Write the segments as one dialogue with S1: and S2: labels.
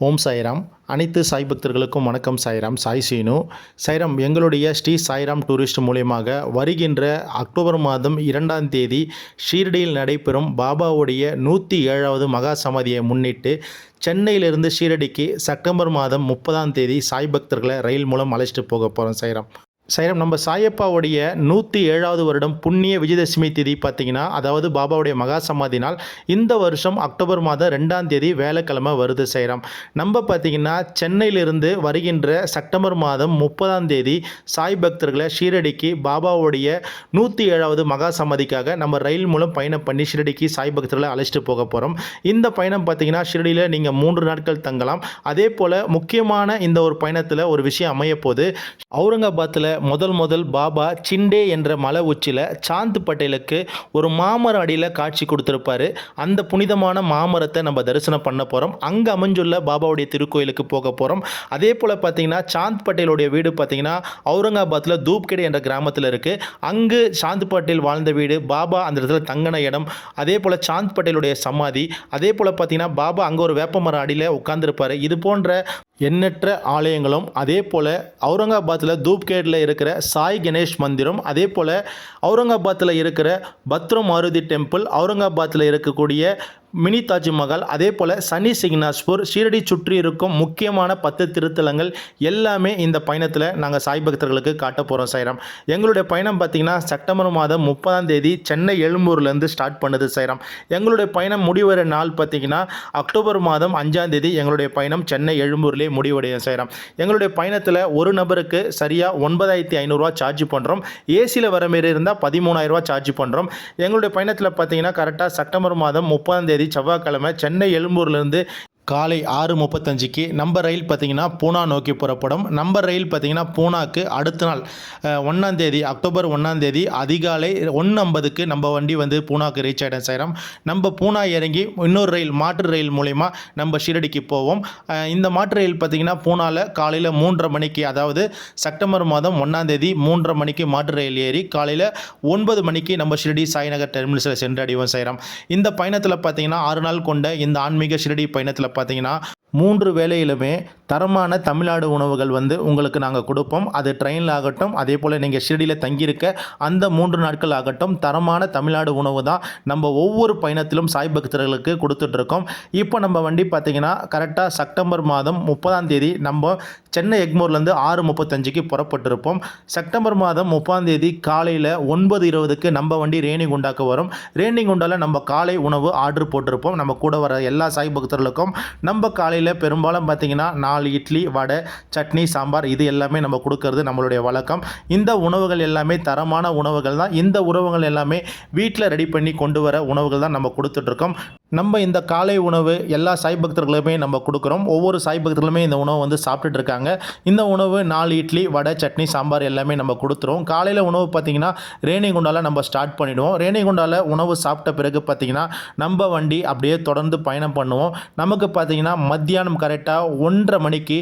S1: ஓம் சாய்ராம். அனைத்து சாய் பக்தர்களுக்கும் வணக்கம். சாய்ராம், சாய் சீனு. சாய்ராம், எங்களுடைய ஸ்ரீ சாய்ராம் டூரிஸ்ட் மூலியமாக வருகின்ற அக்டோபர் மாதம் 2ஆம் தேதி ஷீரடியில் நடைபெறும் பாபாவுடைய 107வது மகா சமாதியை முன்னிட்டு சென்னையிலிருந்து ஷீரடிக்கு செப்டம்பர் மாதம் 30ஆம் தேதி சாய் பக்தர்களை ரயில் மூலம் அழைச்சிட்டு போக போகிறோம். சாய்ராம், நம்ம சாயப்பாவுடைய 107வது வருடம் புண்ணிய விஜயதசமி திதி பார்த்திங்கன்னா, அதாவது பாபாவுடைய மகா சமாதி நாள் இந்த வருஷம் அக்டோபர் மாதம் 2ஆம் தேதி வேலைக்கிழமை வருது. சாய்ராம், நம்ம பார்த்திங்கன்னா சென்னையிலிருந்து வருகின்ற செப்டம்பர் மாதம் 30ஆம் தேதி சாய் பக்தர்களை ஷீரடிக்கு பாபாவுடைய 107வது மகா சமாதிக்காக நம்ம ரயில் மூலம் பயணம் பண்ணி ஷீரடிக்கு சாய் பக்தர்களை அழைச்சிட்டு போக போகிறோம். இந்த பயணம் பார்த்திங்கன்னா ஷீரடியில் நீங்கள் 3 நாட்கள் தங்கலாம். அதே போல் முக்கியமான இந்த ஒரு பயணத்தில் ஒரு விஷயம் அமைய போது, அவுரங்காபாத்தில் முதல் பாபா சிண்டே என்ற மலை உச்சியில் சாந்த் பட்டேலுக்கு ஒரு மாமரம் அடியில் காட்சி கொடுத்துருப்பாரு. அந்த புனிதமான மாமரத்தை நம்ம தரிசனம் பண்ண போகிறோம். அங்கே அமைஞ்சுள்ள பாபாவுடைய திருக்கோயிலுக்கு போக போகிறோம். அதே போல் பார்த்தீங்கன்னா சாந்த் பட்டேலுடைய வீடு பார்த்தீங்கன்னா அவுரங்காபாத்தில் தூப்கேடு என்ற கிராமத்தில் இருக்குது. அங்கு சாந்த் பட்டேல் வாழ்ந்த வீடு, பாபா அந்த இடத்துல தங்கின இடம், அதே போல் சாந்த் பட்டேலுடைய சமாதி, அதே போல் பார்த்தீங்கன்னா பாபா அங்கே ஒரு வேப்பமரம் அடியில் உட்கார்ந்துருப்பார். இது போன்ற எண்ணற்ற ஆலயங்களும், அதே போல் அவுரங்காபாத்தில் தூப்கேடில் இருக்கிற சாய் கணேஷ் மந்திரம், அதே போல் அவுரங்காபாத்தில் இருக்கிற பத்ர மாருதி டெம்பிள், அவுரங்காபாத்தில் இருக்கக்கூடிய மினி தாஜ்மஹால், அதே போல் சனி சிக்னாஸ்பூர், ஷீரடி சுற்றி இருக்கும் முக்கியமான 10 திருத்தலங்கள் எல்லாமே இந்த பயணத்தில் நாங்கள் சாய் பக்தர்களுக்கு காட்ட போகிறோம். சாய்ராம், எங்களுடைய பயணம் பார்த்திங்கன்னா செப்டம்பர் மாதம் 30ஆம் தேதி சென்னை எழும்பூர்லேருந்து ஸ்டார்ட் பண்ணுது. சாய்ராம், எங்களுடைய பயணம் முடிவற நாள் பார்த்திங்கன்னா அக்டோபர் மாதம் 5ஆம் தேதி எங்களுடைய பயணம் சென்னை எழும்பூர்லேயே முடிவடையும். சாய்ராம், எங்களுடைய பயணத்தில் ஒரு நபருக்கு சரியாக 9500 சார்ஜ் பண்ணுறோம். ஏசியில் வர மாரி இருந்தால் 13000 சார்ஜ் பண்ணுறோம். எங்களுடைய பயணத்தில் பார்த்திங்கன்னா கரெக்டாக செப்டம்பர் மாதம் 30ஆம் தேதி செவ்வாய்க்கிழமை சென்னை எழும்பூர்லேருந்து காலை 6:35க்கு நம்ம ரயில் பார்த்திங்கன்னா பூனா நோக்கி புறப்படும். நம்ம ரயில் பார்த்திங்கன்னா பூனாக்கு அடுத்த நாள் 1ஆம் தேதி அக்டோபர் 1ஆம் தேதி அதிகாலை 1:50க்கு நம்ம வண்டி வந்து பூனாக்கு ரீச் ஆகிடும். சாய்ராம், நம்ம பூனா இறங்கி இன்னொரு ரயில், மாற்று ரயில் மூலிமா நம்ம ஷீரடிக்கு போவோம். இந்த மாற்று ரயில் பார்த்திங்கன்னா பூனாவில் காலையில் 3:30 மணிக்கு, அதாவது செப்டம்பர் மாதம் 1ஆம் தேதி 3:30 மணிக்கு மாற்று ரயில் ஏறி காலையில் 9 மணிக்கு நம்ம ஷீரடி சாய்நகர் டெர்மினஸில் சென்றடைவோம். சாய்ராம், இந்த பயணத்தில் பார்த்திங்கன்னா 6 நாள் கொண்ட இந்த ஆன்மீக ஷீரடி பயணத்தில் பார்த்தீங்கன்னா 3 வேளையிலுமே தரமான தமிழ்நாடு உணவுகள் வந்து உங்களுக்கு நாங்கள் கொடுப்போம். அது ட்ரெயினில் ஆகட்டும், அதே போல் நீங்கள் ஷீரடியில் தங்கியிருக்க அந்த 3 நாட்கள் ஆகட்டும், தரமான தமிழ்நாடு உணவு தான் நம்ம ஒவ்வொரு பயணத்திலும் சாய் பக்தர்களுக்கு கொடுத்துட்ருக்கோம். இப்போ நம்ம வண்டி பார்த்திங்கன்னா கரெக்டாக செப்டம்பர் மாதம் 30ஆம் தேதி நம்ம சென்னை எக்மோர்லேருந்து 6:35க்கு புறப்பட்டிருப்போம். செப்டம்பர் மாதம் 30ஆம் தேதி காலையில் 9:20க்கு நம்ம வண்டி ரேணிகுண்டாக்கு வரும். ரேணிகுண்டாவில் நம்ம காலை உணவு ஆர்டர் போட்டிருப்போம். நம்ம கூட வர எல்லா சாய் பக்தர்களுக்கும் நம்ம காலையில் பெரும்பாலும் பார்த்திங்கன்னா 4 இட்லி, வடை, சட்னி, சாம்பார் இது எல்லாமே நம்ம கொடுக்கறது நம்மளுடைய வழக்கம். இந்த உணவுகள் எல்லாமே தரமான உணவுகள் தான். இந்த உணவுகள் எல்லாமே வீட்டில் ரெடி பண்ணி கொண்டு வர உணவுகள் தான் நம்ம கொடுத்துட்ருக்கோம். நம்ம இந்த காலை உணவு எல்லா சாய் பக்தர்களுமே நம்ம கொடுக்குறோம். ஒவ்வொரு சாய் பக்தர்களுமே இந்த உணவை வந்து சாப்பிட்டுட்டு இருக்காங்க. இந்த உணவு 4 இட்லி, வடை, சட்னி, சாம்பார் எல்லாமே நம்ம கொடுத்துருவோம். காலையில் உணவு பார்த்திங்கன்னா ரேணிகுண்டாவில் நம்ம ஸ்டார்ட் பண்ணிவிடுவோம். ரேணிகுண்டாவில் உணவு சாப்பிட்ட பிறகு பார்த்திங்கன்னா நம்ம வண்டி அப்படியே தொடர்ந்து பயணம் பண்ணுவோம். நமக்கு பார்த்திங்கன்னா மத்தியானம் கரெக்டாக 1:30 மணிக்கு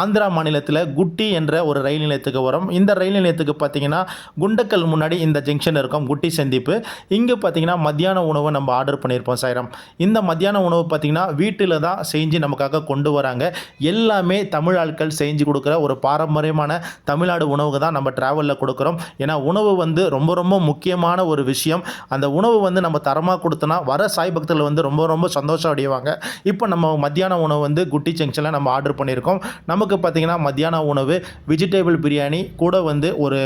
S1: ஆந்திரா மாநிலத்தில் குட்டி என்ற ஒரு ரயில் நிலையத்துக்கு வரும். இந்த ரயில் நிலையத்துக்கு பார்த்திங்கன்னா குண்டக்கல் முன்னாடி இந்த ஜங்ஷன் இருக்கும், குட்டி சந்திப்பு. இங்கே பார்த்திங்கன்னா மத்தியான உணவை நம்ம ஆர்டர் பண்ணியிருப்போம். சாய்ராம், இந்த மத்தியான உணவு பார்த்திங்கன்னா வீட்டில் தான் செஞ்சு நமக்காக கொண்டு வராங்க. எல்லாமே தமிழ் ஆட்கள் செஞ்சு கொடுக்குற ஒரு பாரம்பரியமான தமிழ்நாடு உணவு தான் நம்ம ட்ராவலில் கொடுக்குறோம். ஏன்னா உணவு வந்து ரொம்ப ரொம்ப முக்கியமான ஒரு விஷயம். அந்த உணவு வந்து நம்ம தரமாக கொடுத்தோன்னா வர சாய் பக்தர்கள் வந்து ரொம்ப ரொம்ப சந்தோஷம் அடைவாங்க. இப்போ நம்ம மத்தியான உணவு வந்து குட்டி ஜங்ஷனில் நம்ம ஆர்டர் பண்ணியிருக்கோம். நமக்கு பார்த்திங்கன்னா மத்தியான உணவு வெஜிடபிள் பிரியாணி கூட வந்து ஒரு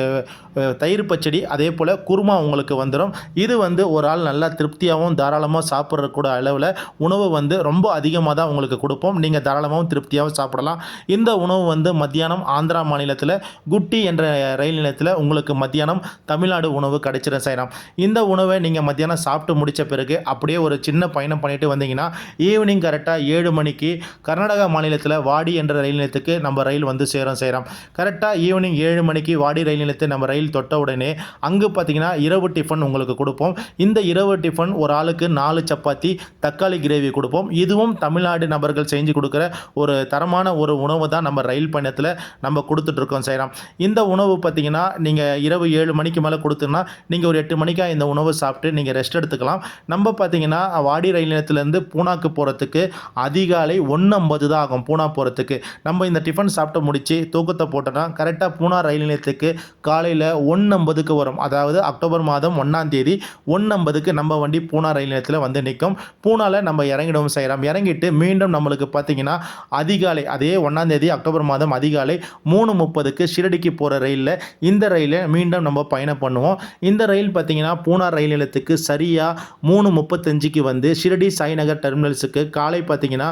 S1: தயிர் பச்சடி, அதே போல் குருமா உங்களுக்கு வந்துடும். இது வந்து ஒரு ஆள் நல்லா திருப்தியாகவும் தாராளமாக சாப்பிட்ற கூட அளவில் உணவு வந்து ரொம்ப அதிகமாக தான் உங்களுக்கு கொடுப்போம். நீங்கள் தாராளமாகவும் திருப்தியாகவும் சாப்பிடலாம். இந்த உணவு வந்து மத்தியானம் ஆந்திரா மாநிலத்தில் குட்டி என்ற ரயில் நிலையத்தில் உங்களுக்கு மத்தியானம் தமிழ்நாடு உணவு கிடைச்சிடும். சாய்ராம், இந்த உணவை நீங்கள் மத்தியானம் சாப்பிட்டு முடித்த பிறகு அப்படியே ஒரு சின்ன பயணம் பண்ணிட்டு வந்தீங்கன்னா ஈவினிங் கரெக்டாக 7 மணிக்கு கர்நாடகா மாநிலத்தில் வாடி என்ற ரயில் நிலையத்துக்கு நம்ம ரயில் வந்து சேரும். சாய்ராம், கரெக்டாக ஈவினிங் 7 மணிக்கு வாடி ரயில் நிலையத்தை நம்ம ரயில் தொட்ட உடனே அங்கே பார்த்திங்கன்னா இரவு டிஃபன் உங்களுக்கு கொடுப்போம். இந்த இரவு டிஃபன் ஒரு ஆளுக்கு 4 சப்பாத்தி, தக்காளி கிரேவி கொடுப்போம். இதுவும் தமிழ்நாடு நபர்கள் செஞ்சு கொடுக்குற ஒரு தரமான ஒரு உணவு தான் நம்ம ரயில் பயணத்தில் நம்ம கொடுத்துட்ருக்கோம். சாய்ராம், இந்த உணவு பார்த்திங்கன்னா நீங்கள் இரவு 7 மணிக்கு மேலே கொடுத்தோன்னா நீங்கள் ஒரு 8 மணிக்காக இந்த உணவு சாப்பிட்டு நீங்கள் ரெஸ்ட் எடுத்துக்கலாம். நம்ம பார்த்திங்கன்னா வாடி ரயில் நிலையத்திலேருந்து பூனாக்கு போகிறதுக்கு அதிகாலை 1:50 தான் ஆகும் பூனா போகிறதுக்கு. நம்ம இந்த டிஃபன் சாப்பிட்டு முடித்து தூக்கத்தை போட்டோன்னா கரெக்டாக பூனா ரயில் நிலையத்துக்கு காலையில் 1:50க்கு வரும். அதாவது அக்டோபர் மாதம் 1ஆம் தேதி 1:50க்கு நம்ம வண்டி பூனா ரயில் நிலையத்தில் வந்து நிற்கும். பூனாவில் நம்ம இறங்கிடவும் செய்கிறோம். இறங்கிட்டு மீண்டும் நம்மளுக்கு பார்த்தீங்கன்னா அதிகாலை அதே 1ஆம் தேதி அக்டோபர் மாதம் அதிகாலை 3:30க்கு ஷிரடிக்கு போகிற ரயிலில் இந்த ரயிலை மீண்டும் நம்ம பயணம் பண்ணுவோம். இந்த ரயில் பார்த்தீங்கன்னா பூனா ரயில் நிலையத்துக்கு சரியாக 3:35க்கு வந்து ஷிரடி சாய்நகர் டெர்மினல்ஸுக்கு காலை பார்த்தீங்கன்னா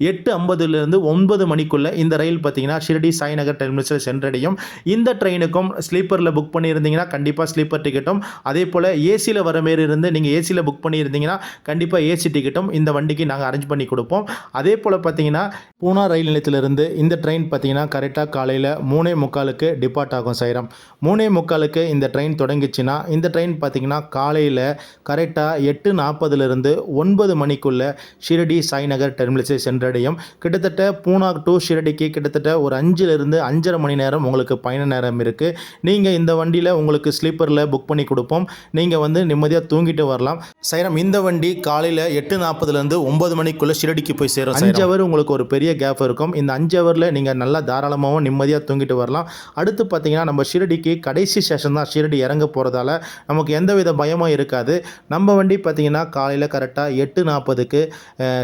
S1: 8:50லேருந்து 9 மணிக்குள்ளே இந்த ரயில் பார்த்தீங்கன்னா ஷிரடி சாய்நகர் டெர்மினல்ஸில் சென்றடையும். இந்த ட்ரெயினுக்கும் ஸ்லீப்பரில் புக் பண்ணியிருந்தீங்கன்னா கண்டிப்பாக ஸ்லீப்பர் டிக்கெட்டும், அதே போல் ஏசியில் வர மாரி இருந்து நீங்கள் ஏசியில் புக் பண்ணியிருந்தீங்கன்னா கண்டிப்பாக ஏசி டிக்கெட்டும் இந்த வண்டிக்கு நாங்கள் அரேஞ்ச் பண்ணி கொடுப்போம். அதே போல் பார்த்தீங்கன்னா பூனா ரயில் நிலையத்திலிருந்து இந்த ட்ரெயின் பார்த்தீங்கன்னா கரெக்டாக காலையில் 3:45க்கு டிபார்ட் ஆகும் சாய்ராம். 3:45க்கு இந்த ட்ரெயின் தொடங்கிச்சுன்னா இந்த ட்ரெயின் பார்த்தீங்கன்னா காலையில் கரெக்டாக 8:40லேருந்து 9 மணிக்குள்ளே ஷிரடி சாய்நகர் டெர்மினல்ஸை சென்றடையும். கிட்டத்தட்ட பூனா டு ஷிரடிக்கு கிட்டத்தட்ட ஒரு 5லேருந்து 5:30 மணி நேரம் உங்களுக்கு பயண நேரம் இருக்குது. நீங்கள் இந்த வண்டியில் உங்களுக்கு ஸ்லீப்பரில் புக் பண்ணி கொடுப்போம். நீங்கள் வந்து நிம்மதியாக தூங்கிட்டு வரலாம். சாய்ராம் இந்த வண்டி காலையில் 8:40லேருந்து 9 மணிக்குள்ளே ஷிரடிக்கு போய் சேரும். 5 ஹவர் உங்களுக்கு ஒரு பெரிய கேப் இருக்கும். இந்த 5 ஹவரில் நீங்கள் நல்லா தாராளமாகவும் நிம்மதியாக தூங்கிட்டு வரலாம். அடுத்து பார்த்தீங்கன்னா நம்ம ஷிரடிக்கு கடைசி ஸ்டேஷன் தான் ஷிரடி இறங்க போகிறதால நமக்கு எந்தவித பயமும் இருக்காது. நம்ம வண்டி பார்த்தீங்கன்னா காலையில் கரெக்டாக 8:40க்கு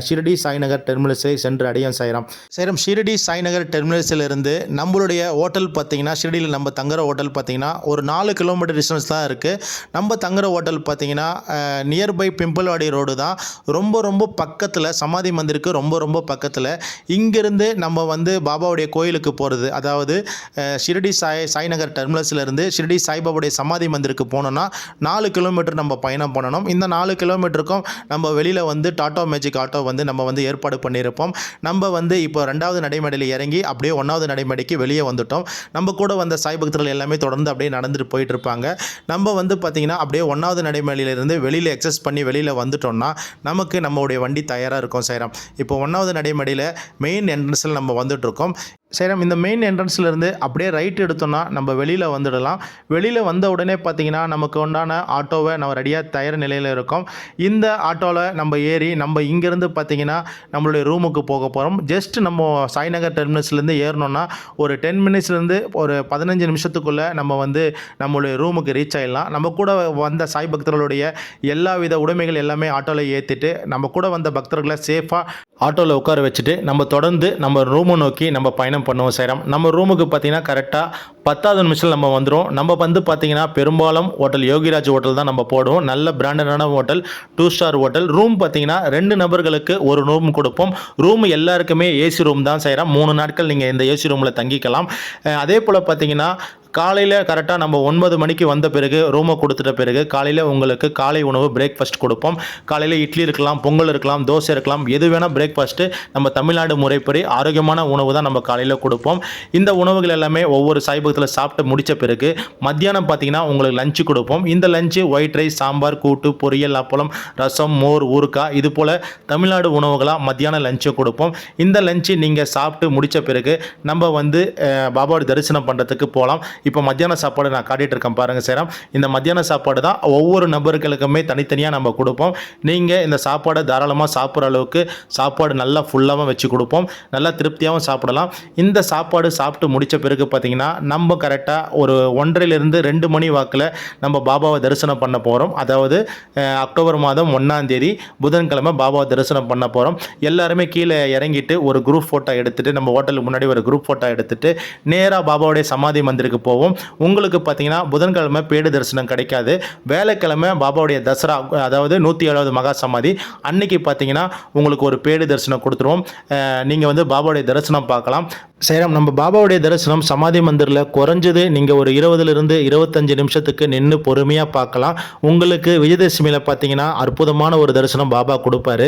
S1: ஷிரடி சாய்நகர் டெர்மினல்ஸை சென்று அடையும் சாய்ராம். சாய்ராம் ஷிரடி சாய்நகர் டெர்மினல்ஸிலிருந்து நம்மளுடைய ஹோட்டல் பார்த்தீங்கன்னா ஷிரடியில் நம்ம தங்குற ஹோட்டல் பார்த்தீங்கன்னா ஒரு 4 கிலோமீட்டர் டிஸ்டன்ஸ் தான் இருக்குது. நம்ம தங்குற ஹோட்டல் பார்த்தீங்கன்னா நியர்பை பிம்பிள்வாடி ரோடு தான். ரொம்ப பக்கத்தில் சமாதி மந்திருக்கு ரொம்ப பக்கத்தில். இங்கேருந்து நம்ம வந்து பாபாவுடைய கோயிலுக்கு போகிறது, அதாவது ஷிரடி சாய்நகர் டெர்மினல்ஸ்லேருந்து ஷிரடி சாய்பாபாவுடைய சமாதி மந்திருக்கு போனோன்னா 4 கிலோமீட்டர் நம்ம பயணம் பண்ணணும். இந்த 4 கிலோமீட்டருக்கும் நம்ம வெளியில் வந்து டாடா மேஜிக் ஆட்டோ வந்து நம்ம வந்து ஏற்பாடு பண்ணியிருப்போம். நம்ம வந்து இப்போ 2வது நடைமேடையில் இறங்கி அப்படியே 1வது நடைமேடைக்கு வெளியே வந்துட்டோம். நம்ம கூட வந்த சாய் பக்தர்கள் எல்லாமே தொடர்ந்து அப்படியே நடந்துட்டு போயிட்டு இருப்பாங்க. நம்ம வந்து பார்த்திங்கன்னா அப்படியே 1வது நடைமேடையிலிருந்து வெளியில் எக்ஸஸ் பண்ணி வெளியில் வந்துட்டோம்னா நமக்கு நம்மளுடைய வண்டி தயாராக இருக்கும் சாய்ராம். இப்போ 1வது நடைமேடையில் மெயின் என்ட்ரன்ஸில் நம்ம வந்துட்டுருக்கோம். சாய்ராம் இந்த மெயின் என்ட்ரன்ஸ்லேருந்து அப்படியே ரைட் எடுத்தோம்னா நம்ம வெளியில் வந்துடலாம். வெளியில் வந்த உடனே பார்த்திங்கன்னா நமக்கு உண்டான ஆட்டோவை நம்ம ரெடியாக தயார் நிலையில் இருக்கோம். இந்த ஆட்டோவில் நம்ம ஏறி நம்ம இங்கேருந்து பார்த்திங்கன்னா நம்மளுடைய ரூமுக்கு போக போகிறோம். ஜஸ்ட் நம்ம சாய்நகர் டெர்மினல்ஸ்லேருந்து ஏறினோன்னா ஒரு 10 மினிட்ஸ்லேருந்து ஒரு 15 நிமிஷத்துக்குள்ளே நம்ம வந்து நம்மளுடைய ரூமுக்கு ரீச் ஆகிடலாம். நம்ம கூட வந்த சாய் பக்தர்களுடைய எல்லா வித உடைமைகள் எல்லாமே ஆட்டோவில் ஏற்றிட்டு நம்ம கூட வந்த பக்தர்களை சேஃபாக ஆட்டோவில் உட்கார வச்சுட்டு நம்ம தொடர்ந்து நம்ம ரூமை நோக்கி நம்ம பயணம் பண்ணுவோம் சாய்ராம். நம்ம ரூமுக்கு பார்த்தீங்கன்னா கரெக்டாக 10வது நிமிஷம் நம்ம வந்துடும். நம்ம வந்து பார்த்தீங்கன்னா பெரும்பாலும் ஹோட்டல் யோகிராஜ் ஹோட்டல் தான் நம்ம போடுவோம். நல்ல பிராண்டடான ஹோட்டல், 2 ஸ்டார் ஹோட்டல். ரூம் பார்த்தீங்கன்னா 2 நபர்களுக்கு ஒரு ரூம் கொடுப்போம். ரூம் எல்லாருக்குமே ஏசி ரூம் தான் சாய்ராம். 3 நாட்கள் நீங்கள் இந்த ஏசி ரூமில் தங்கிக்கலாம். அதே போல் பார்த்தீங்கன்னா காலையில் கரெக்டாக நம்ம 9 மணிக்கு வந்த பிறகு ரூமை கொடுத்துட்ட பிறகு காலையில் உங்களுக்கு காலை உணவு பிரேக்ஃபாஸ்ட் கொடுப்போம். காலையில் இட்லி இருக்கலாம், பொங்கல் இருக்கலாம், தோசை இருக்கலாம், எது வேணால் பிரேக்ஃபாஸ்ட்டு நம்ம தமிழ்நாடு முறைப்படி ஆரோக்கியமான உணவு தான் நம்ம காலையில் கொடுப்போம். இந்த உணவுகள் எல்லாமே ஒவ்வொரு சாய்பகத்தில் சாப்பிட்டு முடித்த பிறகு மத்தியானம் பார்த்திங்கன்னா உங்களுக்கு லஞ்சு கொடுப்போம். இந்த லஞ்சு ஒயிட் ரைஸ், சாம்பார், கூட்டு, பொரியல், அப்பளம், ரசம், மோர், ஊறுகாய், இது போல் தமிழ்நாடு உணவுகளாக மத்தியானம் லஞ்சு கொடுப்போம். இந்த லஞ்சு நீங்கள் சாப்பிட்டு முடித்த பிறகு நம்ம வந்து பாபாவோட தரிசனம் பண்ணுறதுக்கு போகலாம். இப்போ மத்தியான சாப்பாடு நான் காட்டிகிட்டு இருக்கேன் பாருங்கள் சாய்ராம். இந்த மத்தியான சாப்பாடு தான் ஒவ்வொரு நபர்களுக்குமே தனித்தனியாக நம்ம கொடுப்போம். நீங்கள் இந்த சாப்பாடை தாராளமாக சாப்பிட்ற அளவுக்கு சாப்பாடு நல்லா ஃபுல்லாகவும் வச்சு கொடுப்போம். நல்லா திருப்தியாகவும் சாப்பிடலாம். இந்த சாப்பாடு சாப்பிட்டு முடித்த பிறகு பார்த்திங்கன்னா நம்ம கரெக்டாக ஒரு 1:30லேருந்து 2 மணி வாக்கில் நம்ம பாபாவை தரிசனம் பண்ண போகிறோம். அதாவது அக்டோபர் மாதம் 1ஆம் தேதி புதன்கிழமை பாபாவை தரிசனம் பண்ண போகிறோம். எல்லாருமே கீழே இறங்கிட்டு ஒரு குரூப் ஃபோட்டோ எடுத்துகிட்டு நம்ம ஹோட்டலுக்கு முன்னாடி ஒரு குரூப் ஃபோட்டோ எடுத்துகிட்டு நேராக பாபாவுடைய சமாதி மந்திருக்கு போவோம். உங்களுக்கு பார்த்தீங்கன்னா புதன்கிழமை பேடு தரிசனம் கிடைக்காது. வேலைக்கிழமை பாபாவுடைய தசரா, அதாவது 107வது மகா சமாதி அன்னைக்கு பார்த்தீங்கன்னா உங்களுக்கு ஒரு பேடு தரிசனம் கொடுத்துருவோம். நீங்கள் வந்து பாபாவுடைய தரிசனம் பார்க்கலாம். சாய்ராம் நம்ம பாபாவுடைய தரிசனம் சமாதி மந்திரில் குறைஞ்சது நீங்கள் ஒரு 20லேருந்து 25 நிமிஷத்துக்கு நின்று பொறுமையாக பார்க்கலாம். உங்களுக்கு விஜயதசமியில் பார்த்தீங்கன்னா அற்புதமான ஒரு தரிசனம் பாபா கொடுப்பாரு.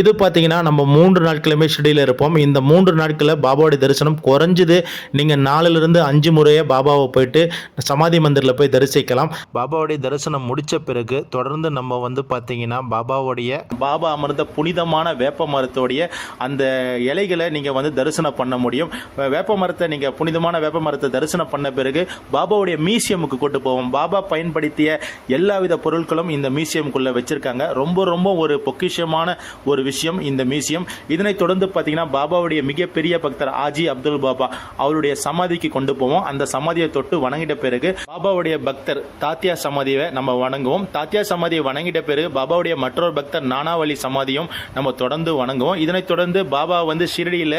S1: இது பார்த்தீங்கன்னா நம்ம 3 நாட்களுமே ஷெடியூலில் இருப்போம். இந்த 3 நாட்களில் பாபாவுடைய தரிசனம் குறைஞ்சது நீங்கள் 4லேருந்து 5 முறையே பாபாவை போயிட்டு சமாதி மந்திரில் போய் தரிசிக்கலாம். பாபாவுடைய தரிசனம் முடித்த பிறகு தொடர்ந்து நம்ம வந்து பார்த்தீங்கன்னா பாபா அமர்ந்த புனிதமான வேப்ப மரத்தோடைய அந்த இலைகளை நீங்கள் வந்து தரிசனம் பண்ண முடியும். வேப்ப மரத்தை நீங்கள் புனிதமான வேப்ப மரத்தை தரிசனம் பண்ண பிறகு பாபாவுடைய மியூசியமுக்கு கூட்டு போவோம். பாபா பயன்படுத்திய எல்லாவித பொருட்களும் இந்த மியூசியமுக்குள்ளே வச்சுருக்காங்க. ரொம்ப ரொம்ப ஒரு பொக்கிஷமான ஒரு விஷயம் இந்த மியூசியம். இதனைத் தொடர்ந்து பார்த்தீங்கன்னா பாபாவுடைய மிகப்பெரிய பக்தர் ஆஜி அப்துல் பாபா அவருடைய சமாதிக்கு கொண்டு போவோம். அந்த சமாதியை தொட்டு வணங்கிட்ட பிறகு பாபாவுடைய பக்தர் தாத்தியா சமாதியை நம்ம வணங்குவோம். தாத்தியா சமாதியை வணங்கிட்ட பிறகு பாபாவுடைய மற்றொரு பக்தர் நானாவளி சமாதியும் நம்ம தொடர்ந்து வணங்குவோம். இதனைத் தொடர்ந்து பாபா வந்து ஷிரடியில்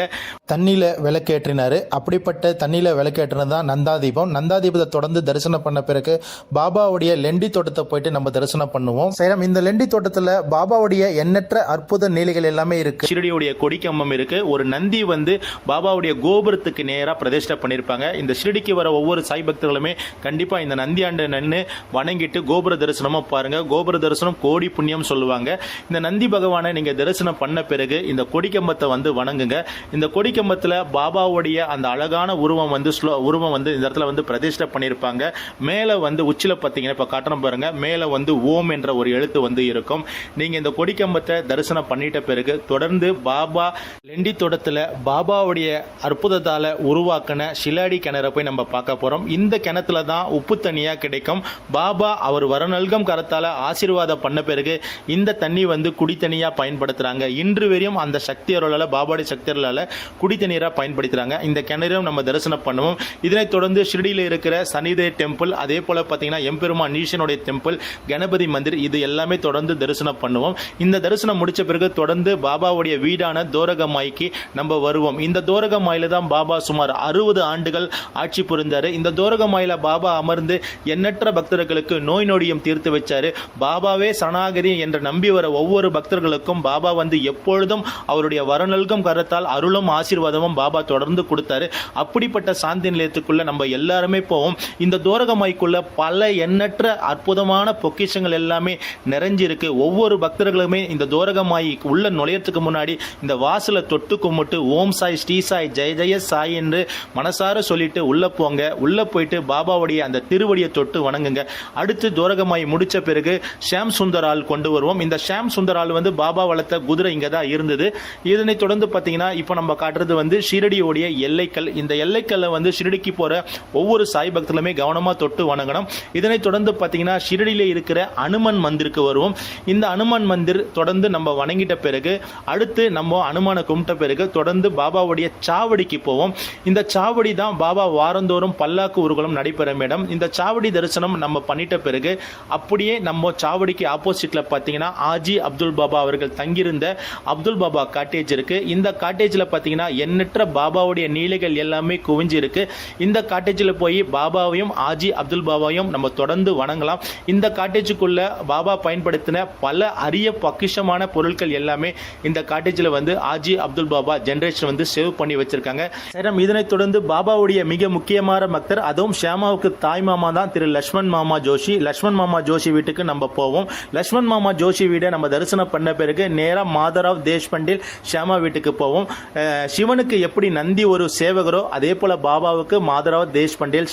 S1: தண்ணியில் விளக்கேற்றினார். அப்படிப்பட்ட தண்ணியில் விளக்கேற்றினது தான் நந்தாதீபம். நந்தாதீபத்தை தொடர்ந்து தரிசனம் பண்ண பிறகு பாபாவுடைய லெண்டி தோட்டத்தை போயிட்டு நம்ம தரிசனம் பண்ணுவோம். சரி, இந்த லெண்டி தோட்டத்தில் பாபாவுடைய எண்ணற்ற அற்புத நீலிகள் எல்லாமே இருக்கு. ஷிரடியுடைய கொடிக்கம்பம் இருக்கு. ஒரு நந்தி வந்து பாபாவுடைய கோபுரத்துக்கு நேராக பிரதிஷ்டை பண்ணியிருப்பாங்க. இந்த ஷிரடிக்கு வர ஒவ்வொரு சாய் பக்தர்களுமே கண்டிப்பாக இந்த நந்தி ஆண்டு நின்று வணங்கிட்டு கோபுர தரிசனமாக பாருங்க. கோபுர தரிசனம் கோடி புண்ணியம் சொல்லுவாங்க. இந்த நந்தி பகவானை நீங்கள் தரிசனம் பண்ண பிறகு இந்த கொடிக்கம்பத்தை வந்து வணங்குங்க. இந்த கொடிக்கம்பத்தில் பாபாவுடைய அந்த அழகான உருவம் வந்து இந்த இடத்துல வந்து பிரதிஷ்டை பண்ணியிருப்பாங்க. மேலே வந்து உச்சில பார்த்தீங்கன்னா இப்போ காட்டணும் பாருங்க, மேலே வந்து ஓம் என்ற ஒரு எழுத்து வந்து இருக்கும். நீங்கள் இந்த கொடிக்கம்பத்தை தரிசனம் பண்ணிட்ட பிறகு தொடர்ந்து பாபா லெண்டி தோட்டத்தில் பாபாவுடைய அற்புதத்தால் உருவாக்கின ஷிலாடி கிணறை போய் நம்ம பார்க்க போகிறோம். இந்த கிணத்துல தான் உப்பு தண்ணியாக கிடைக்கும். பாபா அவர் வரநல்கம் கரத்தால் ஆசீர்வாதம் பண்ண பிறகு இந்த தண்ணி வந்து குடி தண்ணியாக பயன்படுத்துகிறாங்க. இன்று வரையும் அந்த சக்தி அருளால் பாபாவுடைய சக்தி அருளால் குடி தண்ணீராக பயன்படுத்துகிறாங்க. இந்த கிணறையும் நம்ம தரிசனம் பண்ணுவோம். இதனைத் தொடர்ந்து ஷிரடியில் இருக்கிற சனிதேவ் டெம்பிள், அதே போல் பார்த்தீங்கன்னா எம்பெருமான் ஈசனுடைய டெம்பிள், கணபதி மந்திர், இது எல்லாமே தொடர்ந்து தரிசனம் பண்ணுவோம். இந்த தரிசனம் முடித்த பிறகு தொடர்ந்து பாபாவுடைய வீடான தோரகமாய்க்கு நம்ம வருவோம். இந்த தோரகமாயில தான் பாபா சுமார் 60 ஆண்டுகள் ஆட்சி புரிந்தார். இந்த தோரகமாயில பாபா அமர்ந்து எண்ணற்ற பக்தர்களுக்கு நோய் நொடியும் தீர்த்து வச்சாரு. பாபாவே சரணாகதி என்று நம்பி வர ஒவ்வொரு பக்தர்களுக்கும் பாபா வந்து எப்பொழுதும் அவருடைய வரநல்கும் கரத்தால் அருளும் ஆசீர்வாதமும் பாபா தொடர்ந்து கொடுத்தாரு. அப்படிப்பட்ட சாந்தி நிலையத்துக்குள்ள நம்ம எல்லாருமே போவோம். இந்த தோரகமாய்க்குள்ள பல எண்ணற்ற அற்புதமான பொக்கிஷங்கள் எல்லாமே நிறைஞ்சிருக்கு. ஒவ்வொரு பக்தர்களுமே இந்த தோரகமாய் உள்ள நுழையத்துக்கு முன்னாடி இந்த வாசலை தொட்டு கும்பிட்டு ஓம் சாய், ஸ்ரீ சாய், ஜெய ஜெய சாய் என்று மனசார சொல்லிட்டு உள்ள போங்க. உள்ள போயிட்டு பாபாவுடைய அந்த திருவடியை தொட்டு வணங்குங்க. அடுத்து தோரகமாய் முடிச்ச பிறகு ஷாம் சுந்தரால் கொண்டு வருவோம். இந்த ஷாம் சுந்தரால் வந்து பாபா வளர்த்த குதிரை இங்கே தான் இருந்தது. இதனை தொடர்ந்து பார்த்தீங்கன்னா இப்போ நம்ம காட்டுறது வந்து ஷிரடியோடைய எல்லைக்கல். இந்த எல்லைக்கல்லை வந்து ஷிரடிக்கு போகிற ஒவ்வொரு சாய் பக்தர்களுமே கவனமாக தொட்டு வணங்கணும். இதனை தொடர்ந்து பார்த்தீங்கன்னா ஷிரடியில் இருக்கிற அனுமன் மந்திருக்கு வருவோம். இந்த அனுமன் மந்திர் தொடர்ந்து நம்ம வணங்கிட்ட பிறகு அடுத்து நம்ம அனுமானை கும்பிட்ட பிறகு தொடர்ந்து பாபாவுடைய சாவடிக்கு போவோம். இந்த சாவடி தான் பாபா வாரந்தோறும் பல்லாக்கு ஊர்வலம் நடைபெறும் இடம். இந்த சாவடி தரிசனம் நம்ம பண்ணிட்ட பிறகு அப்படியே நம்ம சாவடிக்கு ஆப்போசிட்ல பார்த்தீங்கன்னா ஆஜி அப்துல் பாபா அவர்கள் தங்கியிருந்த அப்துல் பாபா காட்டேஜ் இருக்கு. இந்த காட்டேஜில் பார்த்தீங்கன்னா எண்ணற்ற பாபாவுடைய நீலைகள் எல்லாமே குவிஞ்சு இருக்கு. இந்த காட்டேஜில் போய் பாபாவையும் ஆஜி அப்துல் பாபாவையும் நம்ம தொடர்ந்து வணங்கலாம். இந்த காட்டேஜுக்குள்ள பாபா பயன்படுத்தின பல அரிய பொக்கிஷமான பொருட்கள் எல்லாமே இந்த காட்டேஜில் வந்து ஆஜி அப்துல் பாபா ஜெனரேஷன் வந்து சேவ் பண்ணி வச்சிருக்காங்க. இதனைத் தொடர்ந்து பாபாவுடைய மிக முக்கியமான பக்தர், அதுவும் ஷியாமாவுக்கு தாய் மாமா தான் திரு லட்சுமண் மாமா ஜோஷி. லட்சுமண் மாமா ஜோஷி வீட்டுக்கு நம்ம போவோம். லட்சுமண் மாமா ஜோஷி வீடை நம்ம தரிசனம் பண்ண பிறகு நேராக மாதராவ் தேஷ்பண்டில் ஷியாமா வீட்டுக்கு போவோம். சிவனுக்கு எப்படி நந்தி ஒரு சேவகரோ அதே போல பாபாவுக்கு மாதராவ் தேஷ்பண்டில்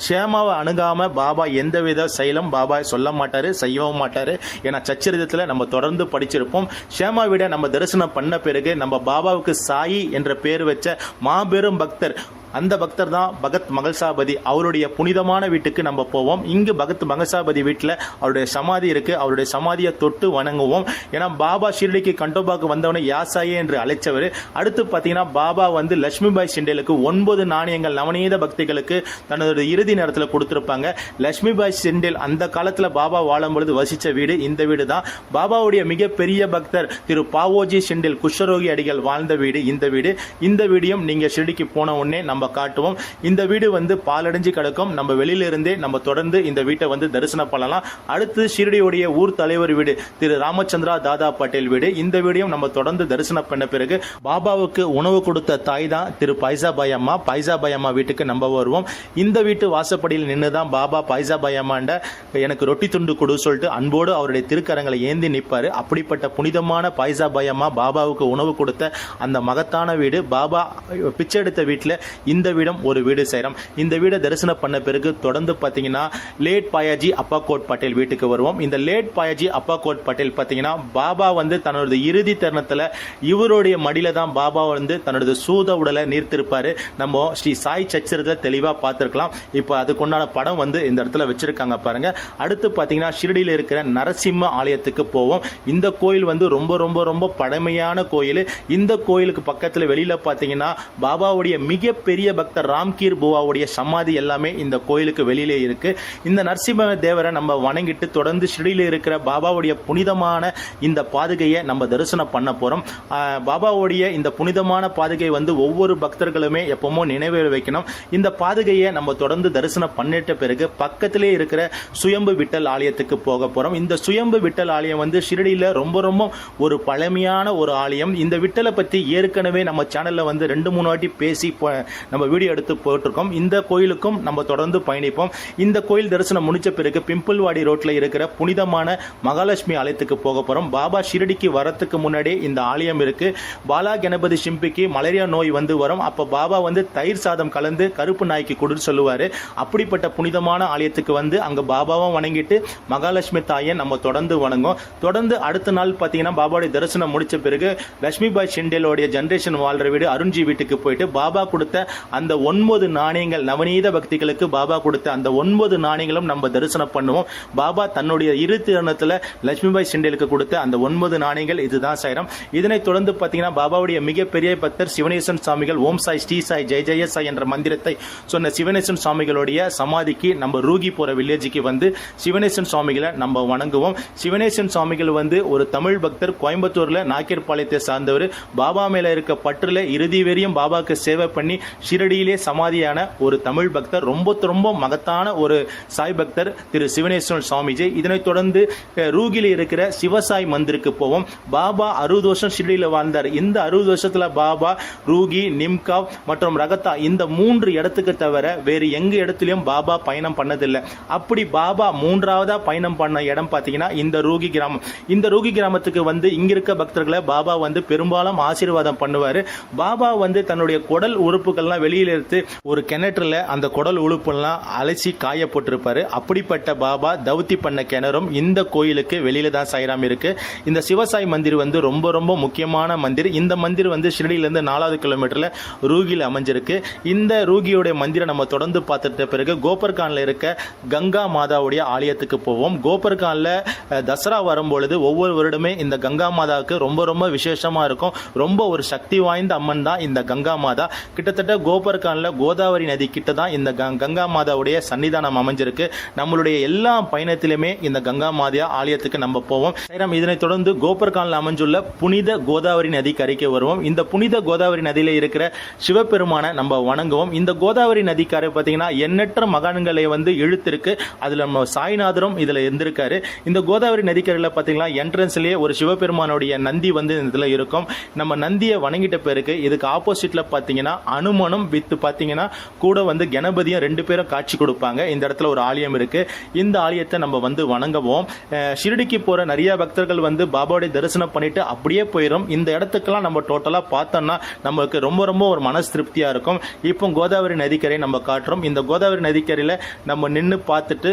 S1: ஷியாமாவை அணுகாம பாபா எந்தவித செயலும் பாபா சொல்ல மாட்டாரு, செய்யவும் மாட்டாரு. ஏன்னா சச்சரிதத்தில் நம்ம தொடர்ந்து படிச்சிருப்போம். ஷியாமா வீடை நம்ம தரிசனம் பண்ண பிறகு நம்ம பாபாவுக்கு சாயி என்ற பேர் வச்ச மாபெரும் பக்தர், அந்த பக்தர் தான் பகத் மகள்சாபதி. அவருடைய புனிதமான வீட்டுக்கு நம்ம போவோம். இங்கு பகத் மகள்சாபதி வீட்டில் அவருடைய சமாதி இருக்கு. அவருடைய சமாதியை தொட்டு வணங்குவோம். ஏன்னா பாபா ஷிரடிக்கு கண்டோபாக்கு வந்தவனை யாசாயே என்று அழைச்சவர். அடுத்து பார்த்தீங்கன்னா பாபா வந்து லட்சுமிபாய் சிண்டேலுக்கு 9 நாணயங்கள் நவநீத பக்திகளுக்கு தனது இறுதி நேரத்தில் கொடுத்திருப்பாங்க. லட்சுமிபாய் சிண்டேல் அந்த காலத்தில் பாபா வாழும் பொழுது வசித்த வீடு இந்த வீடு தான். பாபாவுடைய மிகப்பெரிய பக்தர் திரு பாவோஜி சிண்டேல் குஷ்டரோகி அடிகள் வாழ்ந்த வீடு இந்த வீடு. இந்த வீடியும் நீங்க ஷிரடிக்கு போன உடனே நம்ம காட்டுவோம். இந்த வீடு வந்து பாலடைஞ்சு கிடக்கும். நம்ம வெளியில இருந்தே நம்ம தொடர்ந்து இந்த வீட்டை வந்து தரிசனம் பண்ணலாம். அடுத்து ஷிரடியுடைய ஊர் தலைவர் வீடு திரு ராமச்சந்திரா தாதா பட்டேல் வீடு. இந்த வீடியும் நம்ம தொடர்ந்து தரிசனம் பண்ண பிறகு பாபாவுக்கு உணவு கொடுத்த தாய் தான் திரு பைசாபாய் அம்மா. பைசாபாய் அம்மா வீட்டுக்கு நம்ம வருவோம். இந்த வீட்டு வாசப்படியில் நின்று தான் பாபா பைசாபாய் அம்மாண்ட எனக்கு ரொட்டி துண்டு கொடு சொல்லிட்டு அன்போடு அவருடைய திருக்கரங்களை ஏந்தி நிற்பாரு. அப்படிப்பட்ட புனிதமான பைசாபாய் அம்மா பாபாவுக்கு உணவு கொடுத்த அந்த மகத்தான வீடு. பாபா பிச்சை எடுத்த வீட்டில் இந்த வீடும் ஒரு வீடு சாய்ராம். இந்த வீடை தரிசனம் பண்ண பிறகு தொடர்ந்து பார்த்தீங்கன்னா லேட் பாயாஜி அப்பா கோட் பட்டேல் வீட்டுக்கு வருவோம். இந்த லேட் பாயாஜி அப்பா கோட் பட்டேல் பார்த்தீங்கன்னா பாபா வந்து தன்னோட இறுதி தருணத்தில் இவருடைய மடியில தான் பாபா வந்து தன்னோட சூத உடலை நீர்த்திருப்பாரு. நம்ம ஸ்ரீ சாய் சச்சரத்தில் தெளிவாக பார்த்துருக்கலாம். இப்போ அதுக்குண்டான படம் வந்து இந்த இடத்துல வச்சிருக்காங்க பாருங்க. அடுத்து பார்த்தீங்கன்னா ஷிரடியில் இருக்கிற நரசிம்ம ஆலயத்துக்கு போவோம். இந்த கோயில் வந்து ரொம்ப ரொம்ப ரொம்ப பழமையான கோயில். இந்த கோயிலுக்கு பக்கத்தில் வெளியில பார்த்தீங்கன்னா பாபாவுடைய மிகப்பெரிய பக்தர் ராம்கீர் புவாவுடைய சமாதி எல்லாமே இந்த கோயிலுக்கு வெளியிலே இருக்கு. இந்த நரசிம்ம தேவரை நம்ம வணங்கிட்டு தொடர்ந்து ஷிரடியில் இருக்கிற பாபாவுடைய புனிதமான இந்த பாதுகையை நம்ம தரிசனம் பண்ண போறோம். பாபாவுடைய இந்த புனிதமான பாதுகை வந்து ஒவ்வொரு பக்தர்களுமே எப்பவுமே நினைவில் வைக்கணும். இந்த பாதுகையை நம்ம தொடர்ந்து தரிசனம் பண்ணிட்ட பிறகு பக்கத்திலே இருக்கிற சுயம்பு விட்டல் ஆலயத்துக்கு போக போறோம். இந்த சுயம்பு விட்டல் ஆலயம் வந்து ஷிரடியில் ரொம்ப ரொம்ப ஒரு பழமையான ஒரு ஆலயம். இந்த விட்டலை பற்றி ஏற்கனவே நம்ம சேனல்ல வந்து 2-3 வாட்டி பேசி நம்ம வீடியோ எடுத்து போட்டிருக்கோம். இந்த கோயிலுக்கும் நம்ம தொடர்ந்து பயணிப்போம். இந்த கோயில் தரிசனம் முடிச்ச பிறகு பிம்பிள்வாடி ரோட்ல இருக்கிற புனிதமான மகாலட்சுமி ஆலயத்துக்கு போக போறோம். பாபா ஷிரடிக்கு வரத்துக்கு முன்னாடி இந்த ஆலயம் இருக்கு. பாலா கணபதி சிம்பிக்கு மலேரியா நோய் வந்து வரும். அப்ப பாபா வந்து தயிர் சாதம் கலந்து கருப்பு நாய்க்கு கொடுத்து சொல்லுவாரு. அப்படிப்பட்ட புனிதமான ஆலயத்துக்கு வந்து அங்க பாபாவும் வணங்கிட்டு மகாலட்சுமி தாயை நம்ம தொடர்ந்து வணங்கும். தொடர்ந்து அடுத்த நாள் பார்த்தீங்கன்னா பாபாவுடைய தரிசனம் முடிச்ச பிறகு லட்சுமிபாய் ஷிண்டேலோடைய ஜெனரேஷன் வாழ்ற வீடு அருண்ஜி வீட்டுக்கு போயிட்டு பாபா கொடுத்த அந்த 9 நாணயங்கள் நவநீத பக்திகளுக்கு பாபா கொடுத்த அந்த 9 நாணயங்களும் நம்ம தரிசனம் பண்ணுவோம். பாபா தன்னுடைய இரு திருணத்துல லட்சுமிபாய் ஷிண்டேலுக்கு கொடுத்த அந்த 9 நாணயங்கள் இதுதான் சாய்ராம். இதனை தொடர்ந்து பார்த்தீங்கன்னா பாபாவுடைய மிகப்பெரிய பக்தர் சிவனேசன் சுவாமிகள் ஓம் சாய் ஸ்ரீ சாய் ஜெய ஜெய சாய் என்ற மந்திரத்தை சொன்ன சிவனேசன் சுவாமிகளுடைய சமாதிக்கு நம்ம ரூகி போற வில்லேஜுக்கு வந்து சிவனேசன் சுவாமிகளை நம்ம வணங்குவோம். சிவனேசன் சுவாமிகள் வந்து ஒரு தமிழ் பக்தர், கோயம்புத்தூர்ல நாக்கியர்பாளையத்தை சார்ந்தவர். பாபா மேல இருக்க பற்றுல இறுதி வரையும் பாபாக்கு சேவை பண்ணி ஷிரடியிலே சமாதியான ஒரு தமிழ் பக்தர், ரொம்ப ரொம்ப மகத்தான ஒரு சாய் பக்தர் திரு சிவனேஸ்வரன் சுவாமிஜி. இதனைத் தொடர்ந்து ரூகில இருக்கிற சிவசாய் மந்திருக்கு போவோம். பாபா 60 வருஷம் ஷிரடியில் வாழ்ந்தார். இந்த 60 வருஷத்துல பாபா ரூகி, நிம்காவ் மற்றும் ரகத்தா இந்த 3 இடத்துக்கு தவிர வேறு எங்க இடத்துலயும் பாபா பயணம் பண்ணதில்லை. அப்படி பாபா 3ஆவதா பயணம் பண்ண இடம் பார்த்தீங்கன்னா இந்த ரூகி கிராமம். இந்த ரூகி கிராமத்துக்கு வந்து இங்க இருக்க பக்தர்களை பாபா வந்து பெரும்பாலும் ஆசீர்வாதம் பண்ணுவாரு. பாபா வந்து தன்னுடைய குடல் உறுப்புகள்லாம் வெளியில எடுத்து ஒரு கிணற்றுல அந்த குடல் உறுப்புலாம் அலசி காய போட்டிருப்பாரு. அப்படிப்பட்ட பாபா தவுத்தி பண்ண கிணறும் இந்த கோயிலுக்கு வெளியில தான் சாய்ராம் இருக்கு. இந்த சிவசாய் மந்திர் வந்து ரொம்ப ரொம்ப முக்கியமான மந்திர். இந்த மந்திர் வந்து ஷிரடியிலிருந்து 4வது கிலோமீட்டர்ல ரூகியில் அமைஞ்சிருக்கு. இந்த ரூகியோட மந்திரை நம்ம தொடர்ந்து பார்த்துட்ட பிறகு கோபர்கான்ல இருக்க கங்கா மாதாவுடைய ஆலயத்துக்கு போவோம். கோபர்கான்ல தசரா வரும்பொழுது ஒவ்வொரு வருடமே இந்த கங்கா மாதாவுக்கு ரொம்ப ரொம்ப விசேஷமா இருக்கும். ரொம்ப ஒரு சக்தி வாய்ந்த அம்மன் தான் இந்த கங்கா மாதா. கிட்டத்தட்ட கோபர்கான்ல கோதாவரி நதி கிட்ட தான் இந்த கங்கா மாதாவுடைய சன்னிதானம் அமைஞ்சிருக்கு. நம்மளுடைய எல்லா பயணத்திலுமே இந்த கங்கா மாதா ஆலயத்துக்கு நம்ம போவோம். இதனைத் தொடர்ந்து கோபர்கான்ல அமைஞ்சுள்ள புனித கோதாவரி நதி கரைக்கு வருவோம். இந்த புனித கோதாவரி நதியில இருக்கிற சிவபெருமான நம்ம வணங்குவோம். இந்த கோதாவரி நதிக்கரை பார்த்தீங்கன்னா எண்ணற்ற மகான்களை வந்து இழுத்திருக்கு. அதுல நம்ம சாய்நாதரும் இதுல இருந்திருக்காரு. இந்த கோதாவரி நதிக்கரையில் பார்த்தீங்கன்னா என்ட்ரன்ஸ்லயே ஒரு சிவபெருமானுடைய நந்தி வந்து இதுல இருக்கும். நம்ம நந்தியை வணங்கிட்ட பிறகு இதுக்கு ஆப்போசிட்ல பார்த்தீங்கன்னா அனுமனும் வித்து பார்த்தீங்கன்னா கூட வந்து கணபதியும் 2 பேரும் காட்சி கொடுப்பாங்க. இந்த இடத்துல ஒரு ஆலயம் இருக்கு. இந்த ஆலயத்தை நம்ம வந்து வணங்குவோம். ஷிரடிக்கு போற நிறைய பக்தர்கள் வந்து பாபாவுடைய தரிசனம் பண்ணிட்டு அப்படியே போயிடும். இந்த இடத்துக்கெல்லாம் நம்ம டோட்டலா பார்த்தோம்னா நமக்கு ரொம்ப ரொம்ப ஒரு மனசு திருப்தியா இருக்கும். இப்போ கோதாவரி நதிக்கரை நம்ம காட்டுறோம். இந்த கோதாவரி நதிக்கரையில நம்ம நின்று பார்த்துட்டு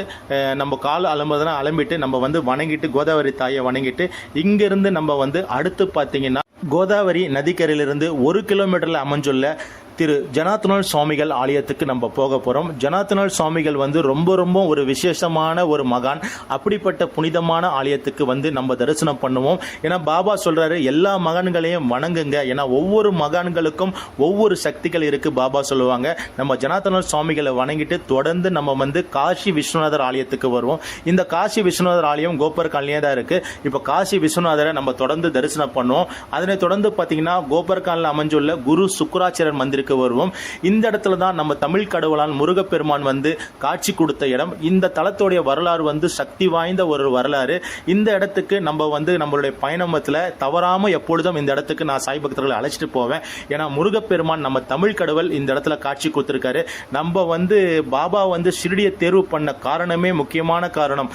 S1: நம்ம கால அலம்பிட்டு நம்ம வந்து வணங்கிட்டு கோதாவரி தாயை வணங்கிட்டு இங்கிருந்து நம்ம வந்து அடுத்து பார்த்தீங்கன்னா கோதாவரி நதிக்கரையிலிருந்து 1 கிலோமீட்டர்ல அமைஞ்சுள்ள திரு ஜனார்த்தனல் சுவாமிகள் ஆலயத்துக்கு நம்ம போக போகிறோம். ஜனார்த்தனல் சுவாமிகள் வந்து ரொம்ப ரொம்ப ஒரு விசேஷமான ஒரு மகான். அப்படிப்பட்ட புனிதமான ஆலயத்துக்கு வந்து நம்ம தரிசனம் பண்ணுவோம். ஏன்னா பாபா சொல்றாரு எல்லா மகான்களையும் வணங்குங்க. ஏன்னா ஒவ்வொரு மகான்களுக்கும் ஒவ்வொரு சக்திகள் இருக்கு பாபா சொல்லுவாங்க. நம்ம ஜனார்த்தனல் சுவாமிகளை வணங்கிட்டு தொடர்ந்து நம்ம வந்து காசி விஸ்வநாதர் ஆலயத்துக்கு வருவோம். இந்த காசி விஸ்வநாதர் ஆலயம் கோபர்கான்லயே தான் இருக்கு. இப்போ காசி விஸ்வநாதரை நம்ம தொடர்ந்து தரிசனம் பண்ணுவோம். அதனை தொடர்ந்து பார்த்தீங்கன்னா கோபர்கான்ல அமைஞ்சுள்ள குரு சுக்கராச்சாரியர் மந்திருக்கு வருவோம். இந்த இடத்துல தான் நம்ம தமிழ் கடவுளால் முருகப்பெருமான் வந்து காட்சி கொடுத்த இடம். இந்த தலத்தோடைய வரலாறு வந்து சக்தி வாய்ந்த ஒரு வரலாறு. இந்த இடத்துக்கு நம்ம வந்து நம்மளுடைய பயணத்துல தவறாம எப்பொழுதும் இந்த இடத்துக்கு நான் சாய் பக்தர்களை அழைச்சிட்டு போவேன். ஏன்னா முருகப்பெருமான் நம்ம தமிழ் கடவுள் இந்த இடத்துல காட்சி கொடுத்திருக்காரு. நம்ம வந்து பாபா வந்து ஷிரடியை தேர்வு பண்ண காரணமே முக்கியமான காரணம்.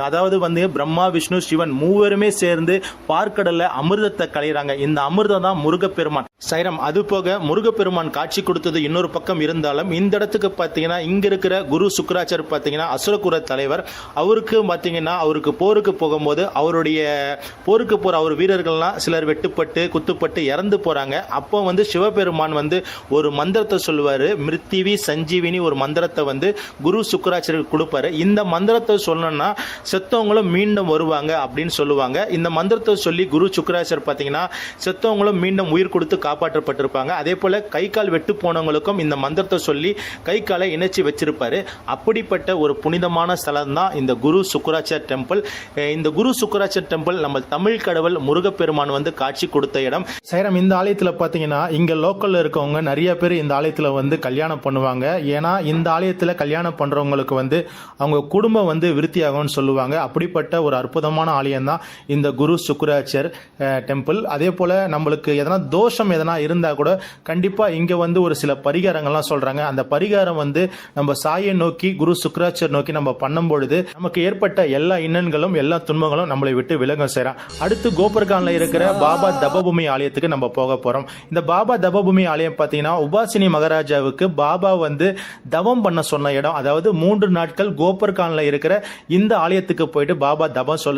S1: அதாவது வந்து பிரம்மா விஷ்ணு சிவன் மூவருமே சேர்ந்து பார்க்கடல்ல அமிர்தத்தை களையிறாங்க. இந்த அமிர்தம் தான் முருகப்பெருமான். சைரம் அது போக முருகப்பெருமான் சிவபெருமான் காட்சி கொடுத்தது இன்னொரு பக்கம் இருந்தாலும் இந்த இடத்துக்கு பார்த்தீங்கன்னா இங்கே இருக்கிற குரு சுக்கராச்சார் பார்த்தீங்கன்னா அசுரகுர தலைவர். அவருக்கு பார்த்தீங்கன்னா அவருக்கு போருக்கு போகும்போது அவருடைய போருக்கு போகிற அவர் வீரர்கள்லாம் சிலர் வெட்டுப்பட்டு குத்துப்பட்டு இறந்து போகிறாங்க. அப்போ வந்து சிவபெருமான் வந்து ஒரு மந்திரத்தை சொல்லுவார், மிருத்திவி சஞ்சீவினி ஒரு மந்திரத்தை வந்து குரு சுக்கராச்சாரியருக்கு கொடுப்பாரு. இந்த மந்திரத்தை சொல்லணும்னா செத்தவங்களும் மீண்டும் வருவாங்க அப்படின்னு சொல்லுவாங்க. இந்த மந்திரத்தை சொல்லி குரு சுக்கராச்சாரியர் பார்த்தீங்கன்னா செத்தவங்களும் மீண்டும் உயிர் கொடுத்து காப்பாற்றப்பட்டிருப்பாங்க. அதே போல் கை கால் வெட்டு போனவங்களுக்கும் இந்த மந்திரத்தை சொல்லி கை காலை இணைச்சி வச்சிருப்பாரு. அப்படிப்பட்ட ஒரு புனிதமான ஸ்தலம் தான் இந்த குரு சுக்கராச்சார் டெம்பிள். இந்த குரு சுக்கராச்சார் டெம்பிள் நம்ம தமிழ் கடவுள் முருகப்பெருமான் வந்து காட்சி கொடுத்த இடம். சைரம் இந்த ஆலயத்தில் பார்த்தீங்கன்னா இங்கே லோக்கலில் இருக்கவங்க நிறைய பேர் இந்த ஆலயத்தில் வந்து கல்யாணம் பண்ணுவாங்க. ஏன்னா இந்த ஆலயத்தில் கல்யாணம் பண்ணுறவங்களுக்கு வந்து அவங்க குடும்பம் வந்து விருத்தி ஆகும்னு சொல்லுவாங்க. அப்படிப்பட்ட ஒரு அற்புதமான ஆலயம் தான் இந்த குரு சுக்கராச்சார் டெம்பிள். அதே போல் நம்மளுக்கு எதனா தோஷம் எதனா இருந்தால் கூட கண்டிப்பாக இங்கே வந்து ஒரு சில பரிகாரங்கள்லாம் சொல்கிறாங்க. அந்த பரிகாரம் வந்து நம்ம சாயை நோக்கி குரு சுக்கராச்சார் நோக்கி நம்ம பண்ணும்பொழுது நமக்கு ஏற்பட்ட எல்லா இன்னல்களும் எல்லா துன்பங்களும் நம்மளை விட்டு விலகும் செய்யறோம். அடுத்து கோபர்கானில் இருக்கிற பாபா தபபூமி ஆலயத்துக்கு நம்ம போக போகிறோம். இந்த பாபா தபபூமி ஆலயம் பார்த்தீங்கன்னா உபாசினி மகாராஜாவுக்கு பாபா வந்து தவம் பண்ண சொன்ன இடம். அதாவது 3 நாட்கள் கோபர்கானில் இருக்கிற இந்த ஆலயத்துக்கு போயிட்டு பாபா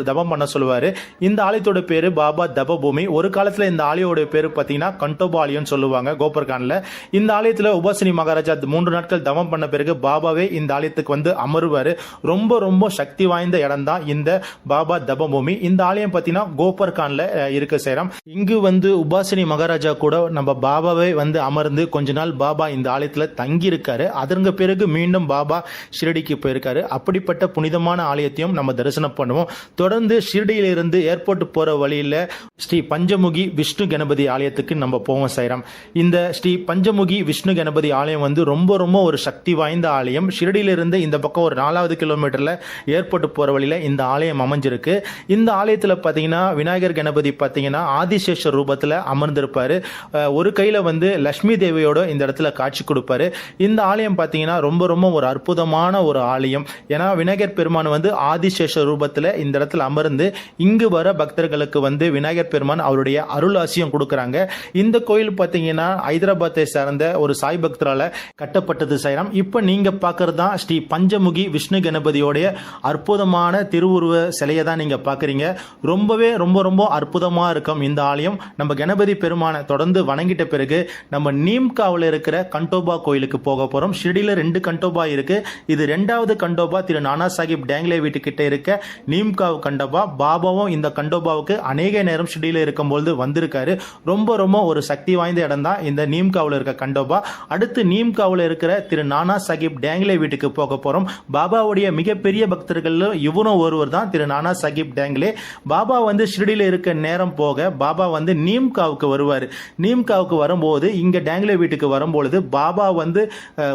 S1: தவம் பண்ண சொல்லுவார். இந்த ஆலயத்தோட பேர் பாபா தபபூமி. ஒரு காலத்தில் இந்த ஆலயோட பேர் பார்த்தீங்கன்னா கண்டோபா ஆலயம் சொல்லுவாங்க கோபர்கானில். இந்த ஆலயத்தில் உபாசினி மகாராஜா 3 நாட்கள் தவம் பண்ண பிறகு பாபாவே இந்த ஆலயத்துக்கு வந்து அமருவார். ரொம்ப ரொம்ப சக்தி வாய்ந்த இடம் தான் இந்த பாபா தபபூமி. இந்த ஆலயம் பார்த்தீங்கன்னா கோபர்கானில் இருக்க சேரம். இங்கு வந்து உபாசினி மகாராஜா கூட நம்ம பாபாவே வந்து அமர்ந்து கொஞ்ச நாள் பாபா இந்த ஆலயத்தில் தங்கி இருக்காரு. அதற்கு பிறகு மீண்டும் பாபா ஷிரடிக்கு போயிருக்காரு. அப்படிப்பட்ட புனிதமான ஆலயத்தையும் நம்ம தரிசனம் பண்ணுவோம். தொடர்ந்து ஷிரடியிலிருந்து ஏர்போர்ட் போற வழியில் ஸ்ரீ பஞ்சமுகி விஷ்ணு கணபதி ஆலயத்துக்கு நம்ம போவோம் சைரம். இந்த ஸ்ரீ பஞ்சமுகி விஷ்ணு கணபதி ஆலயம் வந்து ரொம்ப ரொம்ப ஒரு சக்தி வாய்ந்த ஆலயம். ஷிரடியிலிருந்து இந்த பக்கம் ஒரு 4வது கிலோமீட்டர்ல ஏர்போர்ட் போற வழியில இந்த ஆலயம் அமைஞ்சிருக்கு. இந்த ஆலயத்தில் பார்த்தீங்கன்னா விநாயகர் கணபதி பார்த்தீங்கன்னா ஆதிசேஷ ரூபத்தில் அமர்ந்திருப்பாரு. ஒரு கையில வந்து லட்சுமி தேவியோட இந்த இடத்துல காட்சி கொடுப்பாரு. இந்த ஆலயம் பார்த்தீங்கன்னா ரொம்ப ரொம்ப ஒரு அற்புதமான ஒரு ஆலயம். ஏன்னா விநாயகர் பெருமான் வந்து ஆதிசேஷ ரூபத்தில் இந்த இடத்துல அமர்ந்து இங்கு வர பக்தர்களுக்கு வந்து விநாயகர் பெருமான் அவருடைய அருளாசியம் கொடுக்குறாங்க. இந்த கோயில் பார்த்தீங்கன்னா ஹைதராபாத்தை சார்ந்த ஒரு சாய் பக்தரால கட்டப்பட்டது சைரம். இப்போ நீங்க பார்க்கறது தான் ஸ்ரீ பஞ்சமுகி விஷ்ணு கணபதியோடைய அற்புதமான திருவுருவ சிலையை தான் நீங்க பார்க்குறீங்க. ரொம்பவே ரொம்ப ரொம்ப அற்புதமாக இருக்கும் இந்த ஆலயம். நம்ம கணபதி பெருமானை தொடர்ந்து வணங்கிட்ட பிறகு நம்ம நீம்காவில் இருக்கிற கண்டோபா கோயிலுக்கு போக போகிறோம். ஷிரடியில் 2 கண்டோபா இருக்கு. இது 2வது கண்டோபா திரு நானா சாஹிப் டேங்லே வீட்டுக்கிட்ட இருக்க நீம்காவ் கண்டோபா. பாபாவும் இந்த கண்டோபாவுக்கு அநேக நேரம் ஷிரடியில் இருக்கும்போது வந்திருக்காரு. ரொம்ப ரொம்ப ஒரு சக்தி வாய்ந்த இடம் தான் இந்த நீம்காவில் இருக்க கண்டோபா. அடுத்து நீம்காவில் இருக்கிற திரு நானா சாஹிப் டேங்லே வீட்டுக்கு போக போகிறோம். பாபாவுடைய மிகப்பெரிய பக்தர்கள் இவரும் ஒருவர் தான் திரு நானா சாஹிப் டேங்லே. பாபா வந்து ஷிரடியில் இருக்க நேரம் போக பாபா வந்து நீம்காவுக்கு வருவார். நீம்காவுக்கு வரும்போது இங்கே டேங்லே வீட்டுக்கு வரும்பொழுது பாபா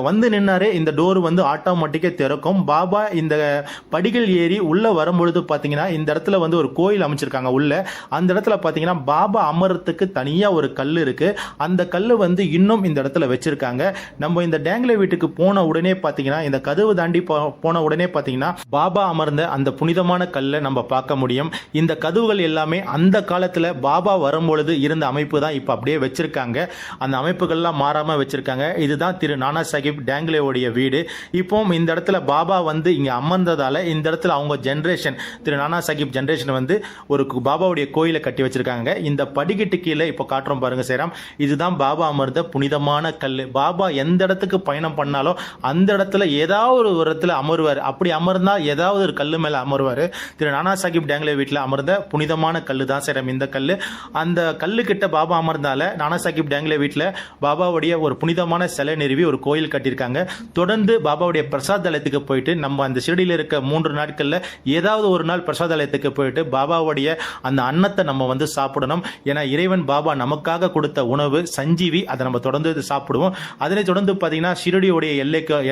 S1: வந்து நின்னாரே இந்த டோர் வந்து ஆட்டோமேட்டிக்காக திறக்கும். பாபா இந்த படிகள் ஏறி உள்ளே வரும்பொழுது பார்த்தீங்கன்னா இந்த இடத்துல வந்து ஒரு கோயில் அமைச்சிருக்காங்க உள்ள. அந்த இடத்துல பார்த்தீங்கன்னா பாபா அமரத்துக்கு தனியாக ஒரு கல் இருக்கு. அந்த கல் வந்து இன்னும் இந்த இடத்துல வச்சிருக்காங்க. நம்ம இந்த டேங்லே வீட்டுக்கு போன உடனே பார்த்தீங்கன்னா இந்த கதவு தாண்டி போன உடனே பார்த்தீங்கன்னா பாபா அமர்ந்த அந்த புனிதமான கல்லை நம்ம பார்க்க முடியும். இந்த கதவுகள் எல்லாமே அந்த காலத்தில் பாபா வரும்பொழுது இருந்த அமைப்பு தான் இப்போ அப்படியே வச்சிருக்காங்க. அந்த அமைப்புகள்லாம் மாறாமல் வச்சிருக்காங்க. இதுதான் திரு நானா சாஹிப் டேங்லேவுடைய வீடு. இப்போ இந்த இடத்துல பாபா வந்து இங்கே அமர்ந்ததால இந்த இடத்துல அவங்க ஜென்ரேஷன் திரு நானா சாஹிப் ஜென்ரேஷன் வந்து ஒரு பாபாவுடைய கோயிலை கட்டி வச்சிருக்காங்க. இந்த படிக்கட்டு கீழே இப்போ காட்டுறோம் பாருங்க சேரம். இதுதான் பாபா அமர்ந்த புனிதமான கல். பாபா எந்த இடத்துக்கு பயணம் பண்ணாலும் அந்த இடத்துல ஏதாவது ஒரு இடத்துல அமருவார். அப்படி அமர்ந்தா ஏதாவது ஒரு கல் மேலே அமருவார். திரு நானா சாஹிப் டேங்லே வீட்டில் அமர்ந்த புனிதமான கல் தான் சேரம் இந்த கல். அந்த கல்லு கிட்ட பாபா அமர்ந்தால நானா சாஹிப் டேங்லே வீட்டில் பாபாவுடைய ஒரு புனிதமான சிலை நிறுவி ஒரு கோயில் கட்டியிருக்காங்க. தொடர்ந்து பாபாவுடைய பிரசாதாலயத்துக்கு போயிட்டு நம்ம அந்த ஷிரடியில் இருக்க 3 நாட்களில் ஏதாவது ஒரு நாள் பிரசாதாலயத்துக்கு போயிட்டு பாபாவுடைய அந்த அன்னத்தை நம்ம வந்து சாப்பிடணும். ஏன்னா இறைவன் பாபா நமக்காக கொடுத்த உணவு சஞ்சீவி, அதை நம்ம தொடர்ந்து சாப்பிடுவோம். அதனை தொடர்ந்து பார்த்தீங்கன்னா ஷிரடியுடைய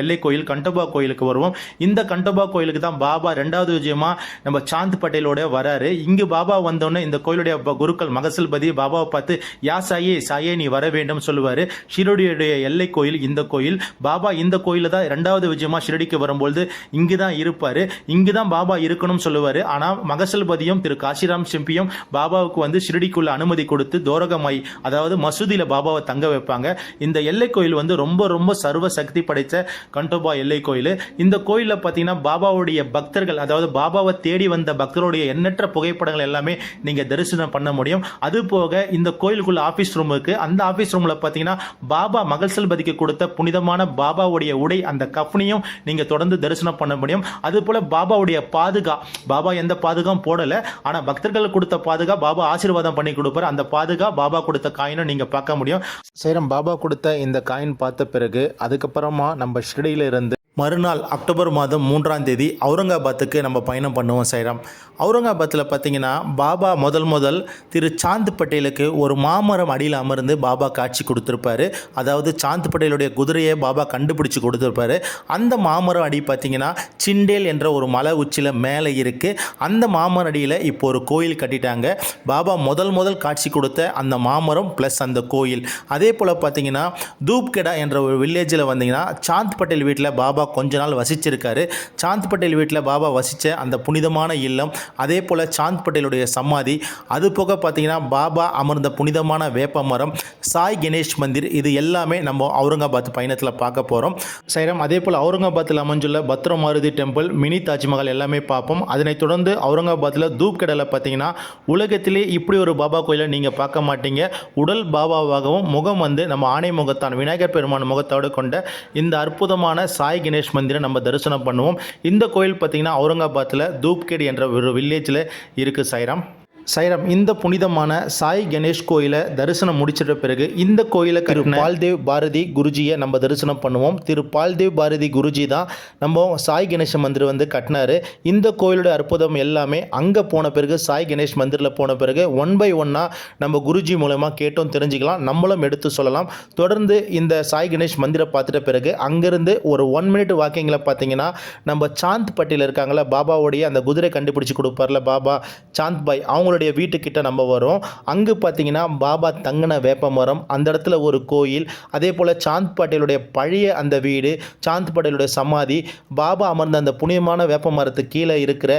S1: எல்லை கோயில் கண்டோபா கோயிலுக்கு வருவோம். இந்த கண்டோபா கோயிலுக்கு தான் பாபா 2வது விஜயமா நம்ம சாந்த் பட்டேலோட வராரு. இங்கு பாபா வந்தோடனே இந்த கோயிலுடைய குருக்கள் மகசல்பதி பாபாவை பார்த்து யா சாயே நீ வர வேண்டும் சொல்லுவாரு. ஷிரடியுடைய எல்லை கோயில் இந்த கோயில். பாபா இந்த கோயில தான் 2வது விஜயமா ஷிரடிக்கு வரும்போது இங்கு தான் இருப்பாரு. இங்கு தான் பாபா இருக்கணும் சொல்லுவாரு. ஆனால் மகசல்பதியும் திரு காசிராம் சிம்பியும் பாபாவுக்கு வந்து ஷிரடிக்குள்ள அனுமதி கொடுத்து தோரகமாய் அதாவது மசூதியில பாபாவை தங்க வைப்பாங்க. இந்த எல்லை கோயில் வந்து ரொம்ப ரொம்ப சர்வ சக்தி படைத்த கண்டோபா எல்லை கோயில். இந்த கோயிலில் பார்த்தீங்கன்னா பாபாவுடைய பக்தர்கள், அதாவது பாபாவை தேடி வந்த பக்தருடைய எண்ணற்ற புகைப்படங்கள் எல்லாமே நீங்கள் தரிசனம் பண்ண முடியும். அது போக இந்த கோயிலுக்குள்ள ஆஃபீஸ் ரூம் இருக்கு. அந்த ஆஃபீஸ் ரூமில் பார்த்தீங்கன்னா பாபா மகள்சல்பதிக்கு கொடுத்த புனிதமான பாபாவுடைய உடை, அந்த கஃப்னியும் நீங்கள் தொடர்ந்து தரிசனம் பண்ண முடியும். அது போல பாபாவுடைய பாதுகா, பாபா எந்த பாதுகாவும் போடல, ஆனால் பக்தர்கள் கொடுத்த பாதுகா பாபா ஆசீர்வாதம் பண்ணி கொடுப்பார். அந்த பாதுகா பாபா கொடுத்த காயினும் நீங்கள் பார்க்க முடியும். சைரம் பாபா கொடுத்த இந்த காயின் பார்த்த பிறகு அதுக்கப்புறமா நம்ம ஷிரடியில் இருந்து மறுநாள் அக்டோபர் மாதம் 3ஆம் தேதி அவுரங்காபாத்துக்கு நம்ம பயணம் பண்ணுவோம் சைராம். அவுரங்காபாத்தில் பார்த்தீங்கன்னா பாபா முதல் திரு சாந்த் பட்டேலுக்கு ஒரு மாமரம் அடியில் அமர்ந்து பாபா காட்சி கொடுத்துருப்பாரு. அதாவது சாந்த் பட்டேலுடைய குதிரையை பாபா கண்டுபிடிச்சி கொடுத்துருப்பாரு. அந்த மாமரம் அடி பார்த்தீங்கன்னா சிண்டேல் என்ற ஒரு மலை உச்சியில் மேலே இருக்குது. அந்த மாமரம் அடியில் இப்போ ஒரு கோயில் கட்டிட்டாங்க. பாபா முதல் காட்சி கொடுத்த அந்த மாமரம் ப்ளஸ் அந்த கோயில். அதே போல் பார்த்தீங்கன்னா தூப்கெடா என்ற ஒரு வில்லேஜில் வந்தீங்கன்னா சாந்த் பட்டேல் வீட்டில் பாபா கொஞ்ச நாள் வசிச்சிருக்காரு. சாந்த் பட்டேல் வீட்டில் பாபா வசித்த அந்த புனிதமான இல்லம், அதே போல் சாந்த் பட்டேலுடைய சமாதி, அது போக பார்த்தீங்கன்னா பாபா அமர்ந்த புனிதமான வேப்ப மரம், சாய் கணேஷ் மந்திர், இது எல்லாமே நம்ம அவுரங்காபாத் பயணத்தில் பார்க்க போகிறோம் சைரம். அதே போல் அவுரங்காபாத்தில் அமைஞ்சுள்ள பத்ர மாருதி டெம்பிள், மினி தாஜ்மஹால் எல்லாமே பார்ப்போம். அதனைத் தொடர்ந்து அவுரங்காபாத்தில் தூப்கெடாவில் பார்த்தீங்கன்னா உலகத்திலே இப்படி ஒரு பாபா கோயிலை நீங்கள் பார்க்க மாட்டீங்க. உடல் பாபாவாகவும் முகம் வந்து நம்ம ஆணை முகத்தான் விநாயகர் பெருமான் முகத்தோடு கொண்ட இந்த அற்புதமான சாய் கணேஷ் மந்திரம் நம்ம தரிசனம் பண்ணுவோம். இந்த கோயில் பார்த்தீங்கன்னா அவுரங்காபாத்தில் தூப்கெட் என்ற ஒரு வில்லேஜில் இருக்குது சைராம். சைரம், இந்த புனிதமான சாய் கணேஷ் கோயிலை தரிசனம் முடிச்சிட்ட பிறகு இந்த கோயிலை திரு பால்தேவ் பாரதி குருஜியை நம்ம தரிசனம் பண்ணுவோம். திரு பால்தேவ் பாரதி குருஜி தான் நம்ம சாய் கணேஷ் மந்திர் வந்து கட்டினார். இந்த கோயிலுடைய அற்புதம் எல்லாமே அங்கே போன பிறகு, சாய் கணேஷ் மந்திரில் போன பிறகு ஒன் பை ஒன்னாக நம்ம குருஜி மூலமாக கேட்டோம் தெரிஞ்சுக்கலாம், நம்மளும் எடுத்து சொல்லலாம். தொடர்ந்து இந்த சாய் கணேஷ் மந்திரை பார்த்துட்ட பிறகு அங்கேருந்து ஒரு 1 மினிட் வாக்கிங்கில் பார்த்தீங்கன்னா நம்ம சாந்த் பட்டேல் இருக்காங்கள, பாபாவுடைய அந்த குதிரை கண்டுபிடிச்சி கொடுப்பார்ல பாபா சாந்த் பாய், அவங்களுடைய வீட்டுக்கிட்ட நம்ம வரோம். அங்கு பார்த்தீங்கன்னா பாபா தங்கின வேப்ப மரம், அந்த இடத்துல ஒரு கோயில், அதே போல் சாந்த் பட்டேலுடைய பழைய அந்த வீடு, சாந்த் பட்டேலுடைய சமாதி, பாபா அமர்ந்த அந்த புனிதமான வேப்ப மரத்துக்கு கீழே இருக்கிற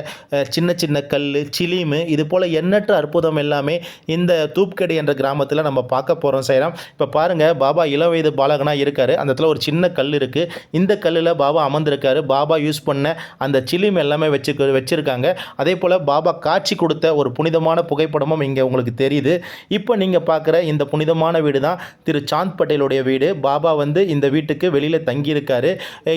S1: சின்ன சின்ன கல், சிலிமு, இது போல் எண்ணற்ற அற்புதம் எல்லாமே இந்த தூப்கெடு என்ற கிராமத்தில் நம்ம பார்க்க போகிறோம் சைராம். இப்போ பாருங்கள், பாபா இளவயது பாலகனாக இருக்கார். அந்த இடத்துல ஒரு சின்ன கல் இருக்குது. இந்த கல்லில் பாபா அமர்ந்திருக்காரு. பாபா யூஸ் பண்ண அந்த சிலிம் எல்லாமே வச்சுருக்காங்க. அதே போல் பாபா காட்சி கொடுத்த ஒரு புனிதமான புகைப்படமும் இங்கே உங்களுக்கு தெரியுது. இப்போ நீங்கள் பார்க்குற இந்த புனிதமான வீடு தான் திரு சாந்த் பட்டேலுடைய வீடு. பாபா வந்து இந்த வீட்டுக்கு வெளியில் தங்கியிருக்காரு.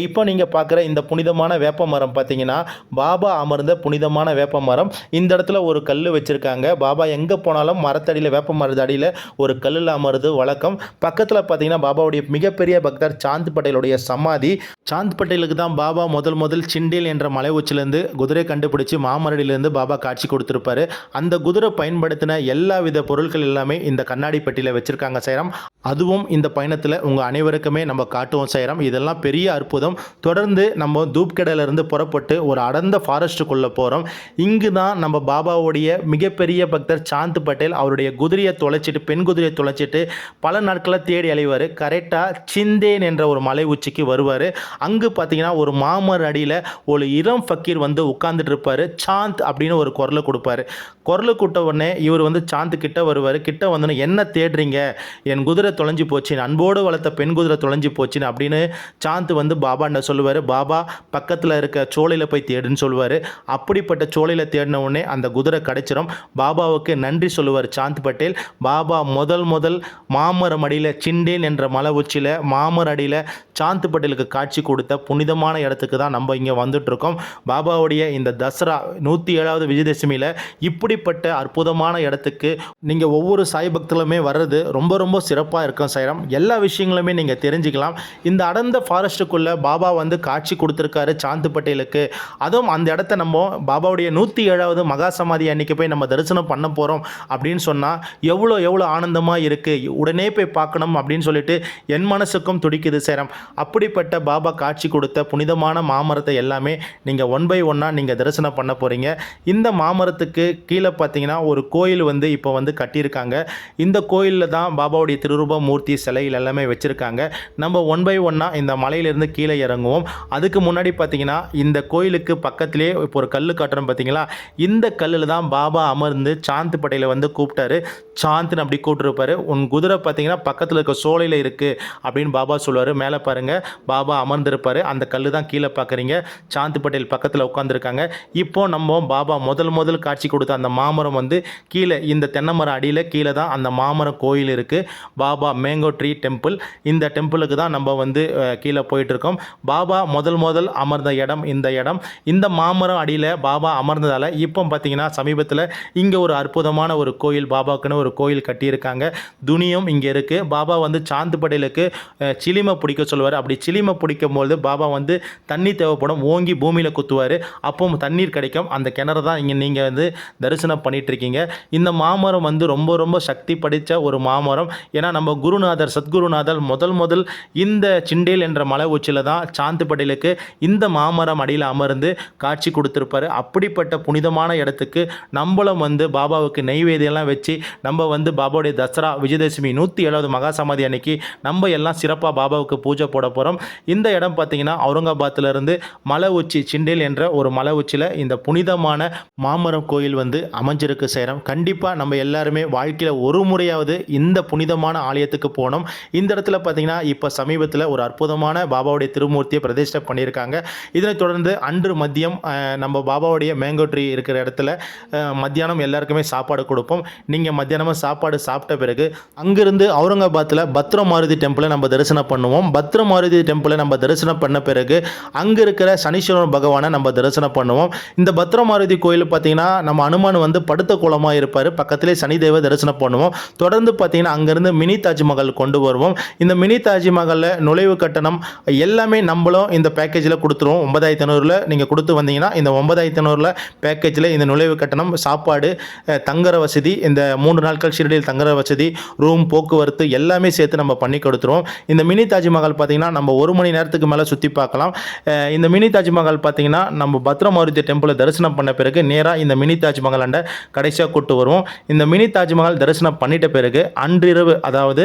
S1: இப்போ நீங்கள் பார்க்குற இந்த புனிதமான வேப்ப மரம் பார்த்தீங்கன்னா பாபா அமர்ந்த புனிதமான வேப்ப மரம். இந்த இடத்துல ஒரு கல் வச்சுருக்காங்க. பாபா எங்கே போனாலும் மரத்தடியில், வேப்ப மரத்து அடியில் ஒரு கல்லில் அமருது வழக்கம். பக்கத்தில் பார்த்தீங்கன்னா பாபாவுடைய மிகப்பெரிய பக்தர் சாந்த் பட்டேலுடைய சமாதி. சாந்த் பட்டேலுக்கு தான் பாபா முதல் சிண்டேல் என்ற மலை உச்சிலேருந்து குதிரை கண்டுபிடிச்சி மாமரடியிலேருந்து பாபா காட்சி கொடுத்துருப்பாரு. அந்த குதிரை பயன்படுத்தின எல்லா வித பொருட்கள் எல்லாமே இந்த கண்ணாடி பெட்டியில் வச்சுருக்காங்க சைராம். அதுவும் இந்த பயணத்தில் உங்கள் அனைவருக்குமே நம்ம காட்டுவோம் சைராம். இதெல்லாம் பெரிய அற்புதம். தொடர்ந்து நம்ம தூப்கெடாலிருந்து புறப்பட்டு ஒரு அடர்ந்த ஃபாரஸ்ட்டுக்குள்ளே போகிறோம். இங்கு தான் நம்ம பாபாவுடைய மிகப்பெரிய பக்தர் சாந்த் பட்டேல் அவருடைய குதிரையை தொலைச்சிட்டு, பெண் குதிரையை தொலைச்சிட்டு பல நாட்களை தேடி அலைவார். கரெக்டாக சிந்தேன் என்ற ஒரு மலை உச்சிக்கு வருவார். அங்கு பார்த்தீங்கன்னா ஒரு மாமர அடியில் ஒரு இளம் ஃபக்கீர் வந்து உட்கார்ந்துட்டு இருப்பார். சாந்த் அப்படின்னு ஒரு குரலை கொடுப்பாரு. குரலை கூட்ட உடனே இவர் வந்து சாந்த் கிட்ட வருவார். கிட்ட வந்தோன்னே, என்ன தேடுறீங்க, என் குதிரை தொலைஞ்சி போச்சு, அன்போடு வளர்த்த பெண் குதிரை தொலைஞ்சி போச்சுன்னு அப்படின்னு சாந்த் வந்து பாபாண்ட சொல்லுவார். பாபா பக்கத்தில் இருக்க சோலையில் போய் தேடுன்னு சொல்லுவார். அப்படிப்பட்ட சோலையில் தேடின உடனே அந்த குதிரை கிடைச்சிரும். பாபாவுக்கு நன்றி சொல்லுவார் சாந்த் பட்டேல். பாபா முதல் மாமரம் அடியில், சிண்டேல் என்ற மலை உச்சியில் மாமர அடியில் சாந்த் பட்டேலுக்கு காட்சி கொடுத்த புனிதமான இடத்துக்கு தான் நம்ம இங்கே வந்துட்டுருக்கோம். பாபாவுடைய இந்த தசரா 107வது விஜயதசமியில் இப்படிப்பட்ட அற்புதமான இடத்துக்கு நீங்கள் ஒவ்வொரு சாய் பக்தர்களுமே வர்றது ரொம்ப சிறப்பாக இருக்கும் சைராம். எல்லா விஷயங்களுமே நீங்கள் தெரிஞ்சுக்கலாம். இந்த அடர்ந்த ஃபாரஸ்ட்டுக்குள்ளே பாபா வந்து காட்சி கொடுத்துருக்காரு சாந்த் பட்டேலுக்கு. அதுவும் அந்த இடத்த நம்ம பாபாவுடைய 107வது மகா சமாதி அன்னைக்கு போய் நம்ம தரிசனம் பண்ண போகிறோம் அப்படின்னு சொன்னால் எவ்வளோ ஆனந்தமாக இருக்குது. உடனே போய் பார்க்கணும் அப்படின்னு சொல்லிட்டு என் மனசுக்கும் துடிக்குது சைராம். அப்படிப்பட்ட பாபா காட்சி கொடுத்த புனிதமான மாமரத்தை எல்லாமே நீங்கள் ஒன் பை ஒன்னாக நீங்கள் தரிசனம் பண்ண போகிறீங்க. இந்த மாமரத்துக்கு கீழே பார்த்தீங்கன்னா ஒரு கோயில் வந்து இப்போ வந்து கட்டியிருக்காங்க. இந்த கோயிலில் தான் பாபாவுடைய திருரூப மூர்த்தி சிலைகள் எல்லாமே வச்சுருக்காங்க. நம்ம ஒன் பை ஒன்னாக இந்த மலையிலேருந்து கீழே இறங்குவோம். அதுக்கு முன்னாடி பார்த்தீங்கன்னா இந்த கோயிலுக்கு பக்கத்திலே இப்போ ஒரு கல் காட்டுறோம் பார்த்தீங்களா, இந்த கல்லில் தான் பாபா அமர்ந்து சாந்த் படையில் வந்து கூப்பிட்டாரு. சாந்த்னு அப்படி கூப்பிட்டுருப்பாரு. உன் குதிரை பார்த்தீங்கன்னா பக்கத்தில் இருக்க சோலையில் இருக்குது அப்படின்னு பாபா சொல்லுவார். மேலே பாருங்கள் பாபா அமர்ந்திருப்பார். அந்த கல் தான் கீழே பார்க்குறீங்க. சாந்த் பட்டேல் பக்கத்தில் உட்காந்துருக்காங்க. இப்போ நம்ம பாபா முதல் காட்சி கொடுத்த அந்த மாமரம் வந்து கீழே இந்த தென்னை மரம் அடியில் கீழே தான் அந்த மாமரம் கோயில் இருக்குது. Baba mango tree temple. இந்த டெம்பிளுக்கு தான் நம்ம வந்து கீழே போயிட்டுருக்கோம். பாபா முதல் அமர்ந்த இடம் இந்த இடம். இந்த மாமரம் அடியில் பாபா அமர்ந்ததால் இப்போ பார்த்தீங்கன்னா சமீபத்தில் இங்கே ஒரு அற்புதமான ஒரு கோயில், பாபாவுக்குன்னு ஒரு கோயில் கட்டியிருக்காங்க. துணியும் இங்கே இருக்குது. பாபா வந்து சாந்த் படேலுக்கு சிலிமை பிடிக்க சொல்லுவார். அப்படி சிலிமை பிடிக்கும் போது பாபா வந்து தண்ணி தேவைப்படும், ஓங்கி பூமியில் குத்துவார். அப்போ தண்ணீர் கிடைக்கும். அந்த கிணறு தான் இங்கே நீங்கள் வந்து தரிசனம் பண்ணிகிட்ருக்கீங்க. இந்த மாமரம் வந்து ரொம்ப சக்தி படைத்த ஒரு மாமரம். ஏன்னா நம்ம குருநாதர் சத்குருநாதர் முதல் இந்த சிண்டேல் என்ற மலை உச்சியில் தான் சாந்த் படேலுக்கு இந்த மாமரம் அடியில் அமர்ந்து காட்சி கொடுத்துருப்பாரு. அப்படிப்பட்ட புனிதமான இடத்துக்கு நம்மளும் வந்து பாபாவுக்கு நெய்வேதியெல்லாம் வச்சு நம்ம வந்து பாபாவுடைய தசரா விஜயதசமி 107வது மகா சமாதி அன்னைக்கு நம்ம எல்லாம் சிறப்பாக பாபாவுக்கு பூஜை போட போகிறோம். இந்த இடம் பார்த்திங்கன்னா அவுரங்காபாத்திலிருந்து மலை உச்சி சிண்டேல் என்ற ஒரு மலை உச்சியில் இந்த புனிதமான மாமரம் கோயில் வந்து அமைஞ்சிருக்கு சேரம். கண்டிப்பாக நம்ம எல்லாருமே வாழ்க்கையில் ஒரு முறையாவது இந்த புனிதமான ஆலயத்துக்கு போனோம். இந்த இடத்துல பார்த்திங்கன்னா இப்போ சமீபத்தில் ஒரு அற்புதமான பாபாவுடைய திருமூர்த்தியை பிரதிஷ்டை பண்ணியிருக்காங்க. இதனைத் தொடர்ந்து அன்று மதியம் நம்ம பாபாவுடைய மேங்கோ ட்ரீ இருக்கிற இடத்துல மத்தியானம் எல்லாருக்குமே சாப்பாடு கொடுப்போம். நீங்கள் மத்தியானமாக சாப்பாடு சாப்பிட்ட பிறகு அங்கிருந்து அவுரங்காபாத்தில் பத்ரமாருதி டெம்பிளை நம்ம தரிசனம் பண்ணுவோம். பத்ரமாருதி டெம்பிளை நம்ம தரிசனம் பண்ண பிறகு அங்கே இருக்கிற சனீஸ்வரன் பகவானை நம்ம தரிசனம் பண்ணுவோம். இந்த பத்ரமாருதி கோயில் பார்த்தீங்கன்னா நம்ம அனுமான் வந்து படுத்த கோலமாக இருப்பார். பக்கத்திலே சனிதேவ தரிசனம் பண்ணுவோம். தொடர்ந்து பார்த்தீங்கன்னா அங்கேருந்து மினி தாஜ்மஹால் கொண்டு வருவோம். இந்த மினி தாஜ்மஹாலில் நுழைவு கட்டணம் எல்லாமே நம்மளும் இந்த பேக்கேஜில் கொடுத்துருவோம். 9,500 நீங்கள் கொடுத்து வந்தீங்கன்னா இந்த 9,500 பேக்கேஜில் இந்த நுழைவு கட்டணம், சாப்பாடு, தங்குற வசதி, இந்த 3 நாட்கள் ஷிரடியில் தங்குற வசதி, ரூம், போக்குவரத்து எல்லாமே சேர்த்து நம்ம பண்ணி கொடுத்துருவோம். இந்த மினி தாஜ்மஹால் பார்த்தீங்கன்னா நம்ம 1 மணி நேரத்துக்கு மேலே சுற்றி பார்க்கலாம். இந்த மினி தாஜ்மஹால் பார்த்தீங்கன்னா நம்ம பத்ரமாருதி டெம்பிளை தரிசனம் பண்ண பிறகு நேராக இந்த மினி தாஜ்மஹால் அண்ட கடைசியாக கூட்டு வருவோம். இந்த மினி தாஜ்மஹால் தரிசனம் பண்ணிட்ட பிறகு அன்றிரவு, அதாவது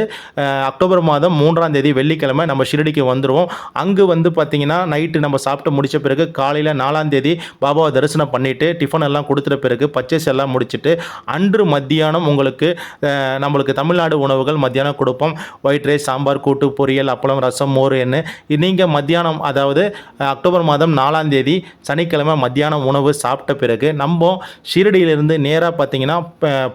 S1: அக்டோபர் மாதம் 3ஆம் தேதி வெள்ளிக்கிழமை நம்ம ஷிரடிக்கு வந்துடுவோம். அங்கு வந்து பார்த்தீங்கன்னா நைட்டு நம்ம சாப்பிட்டு முடித்த பிறகு காலையில் 4ஆம் தேதி பாபாவை தரிசனம் பண்ணிவிட்டு டிஃபன் எல்லாம் கொடுத்துட்ட பிறகு பர்ச்சேஸ் எல்லாம் முடிச்சுட்டு அன்று மத்தியானம் உங்களுக்கு நம்மளுக்கு தமிழ்நாடு உணவுகள் மத்தியானம் கொடுப்போம். ஒயிட் ரைஸ், சாம்பார், கூட்டு, பொரியல், அப்பளம், ரசம், மோர் என்ன. நீங்கள் மத்தியானம், அதாவது அக்டோபர் மாதம் 4ஆம் தேதி சனிக்கிழமை மத்தியானம் உணவு சாப்பிட்ட பிறகு நம்ம ஷிரடியிலிருந்து நேராக பார்த்தீங்கன்னா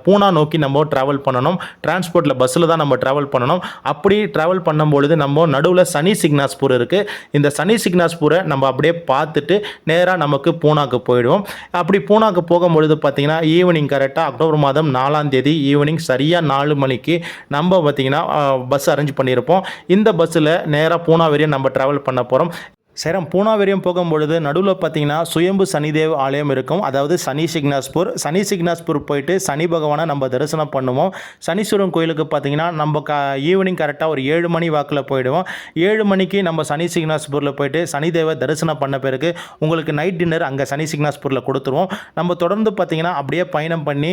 S1: பூனா நோக்கி நம்ம ட்ராவல் பண்ணணும். டிரான்ஸ்போர்ட்டில் பஸ்ஸில் தான் நம்ம ட்ராவல் பண்ணணும். அப்படி ட்ராவல் பண்ணும்பொழுது நம்ம நடுவில் சனி சிக்னாஸ்பூர் இருக்குது. இந்த சனி சிக்னாஸ்பூரை நம்ம அப்படியே பார்த்துட்டு நேராக நமக்கு பூனாக்கு போயிடுவோம். அப்படி பூனாக்கு போகும்பொழுது பார்த்திங்கன்னா ஈவினிங் கரெக்டாக அக்டோபர் மாதம் 4ஆம் தேதி ஈவினிங் சரியாக 4 மணிக்கு நம்ம பார்த்திங்கன்னா பஸ் அரேஞ்ச் பண்ணியிருப்போம். இந்த பஸ்ஸில் நேராக பூனா வரையும் நம்ம ட்ராவல் பண்ண போகிறோம். சேரம் பூனா வரையும் போகும்பொழுது நடுவில் பார்த்தீங்கன்னா சுயம்பு சனிதேவ் ஆலயம் இருக்கும். அதாவது சனி சிக்னாஸ்பூர் போயிட்டு சனி பகவானை நம்ம தரிசனம் பண்ணுவோம். சனீஸ்வரன் கோயிலுக்கு பார்த்தீங்கன்னா நம்ம ஈவினிங் கரெக்டாக ஒரு 7 மணி வாக்கில் போயிடுவோம். 7 மணிக்கு நம்ம சனி சிக்னாஸ்பூரில் போயிட்டு சனிதேவை தரிசனம் பண்ண பிறகு உங்களுக்கு நைட் டின்னர் அங்கே சனி சிக்னாஸ்பூரில் கொடுத்துருவோம். நம்ம தொடர்ந்து பார்த்தீங்கன்னா அப்படியே பயணம் பண்ணி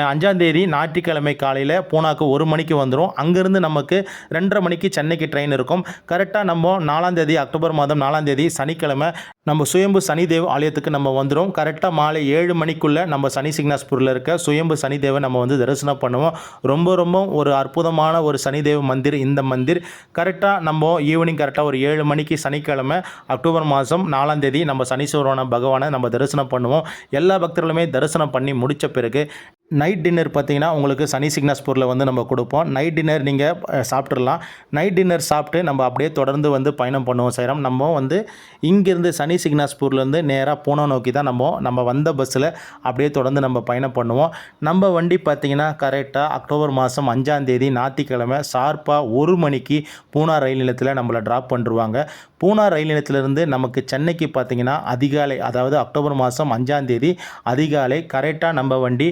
S1: 5ஆம் தேதி ஞாயிற்றுக்கிழமை காலையில் பூனாக்கு 1 மணிக்கு வந்துடும். அங்கேருந்து நமக்கு 2:30 மணிக்கு சென்னைக்கு ட்ரெயின் இருக்கும். கரெக்டாக நம்ம 4ஆம் தேதி அக்டோபர் மாதம் 4ஆம் தேதி சனிக்கிழமை நம்ம சுயம்பு சனிதேவ் ஆலயத்துக்கு நம்ம வந்துடும். கரெக்டாக மாலை 7 மணிக்குள்ளே நம்ம சனி சிக்னாஸ்பூரில் இருக்க சுயம்பு சனிதேவை நம்ம வந்து தரிசனம் பண்ணுவோம். ரொம்ப ஒரு அற்புதமான ஒரு சனிதேவ மந்திர் இந்த மந்திர். கரெக்டாக நம்ம ஈவினிங் கரெக்டாக ஒரு 7 மணிக்கு சனிக்கிழமை அக்டோபர் மாதம் 4ஆம் தேதி நம்ம சனீஸ்வரன பகவானை நம்ம தரிசனம் பண்ணுவோம். எல்லா பக்தர்களுமே தரிசனம் பண்ணி முடித்த பிறகு நைட் டின்னர் பார்த்தீங்கன்னா உங்களுக்கு சனி சிக்னாஸ்பூரில் வந்து நம்ம கொடுப்போம். நைட் டின்னர் நீங்கள் சாப்பிட்றலாம். நைட் டின்னர் சாப்பிட்டு நம்ம அப்படியே தொடர்ந்து வந்து பயணம் பண்ணுவோம். சேரம் நம்ம வந்து அதாவது இங்கேருந்து சனி சிக்னாஸ்பூர்லேருந்து நேராக பூனா நோக்கி தான் நம்ம வந்த பஸ்ஸில் அப்படியே தொடர்ந்து நம்ம பயணம் பண்ணுவோம். நம்ம வண்டி பார்த்திங்கன்னா கரெக்டாக அக்டோபர் மாதம் 5ஆம் தேதி ஞாயிற்றுக்கிழமை ஷார்ப்பாக 1 மணிக்கு பூனா ரயில் நிலையத்தில் நம்மளை ட்ராப் பண்ணிருவாங்க. பூனா ரயில் நிலையத்திலிருந்து நமக்கு சென்னைக்கு பார்த்திங்கன்னா அதிகாலை, அதாவது அக்டோபர் மாதம் 5ஆம் தேதி அதிகாலை கரெக்டாக நம்ம வண்டி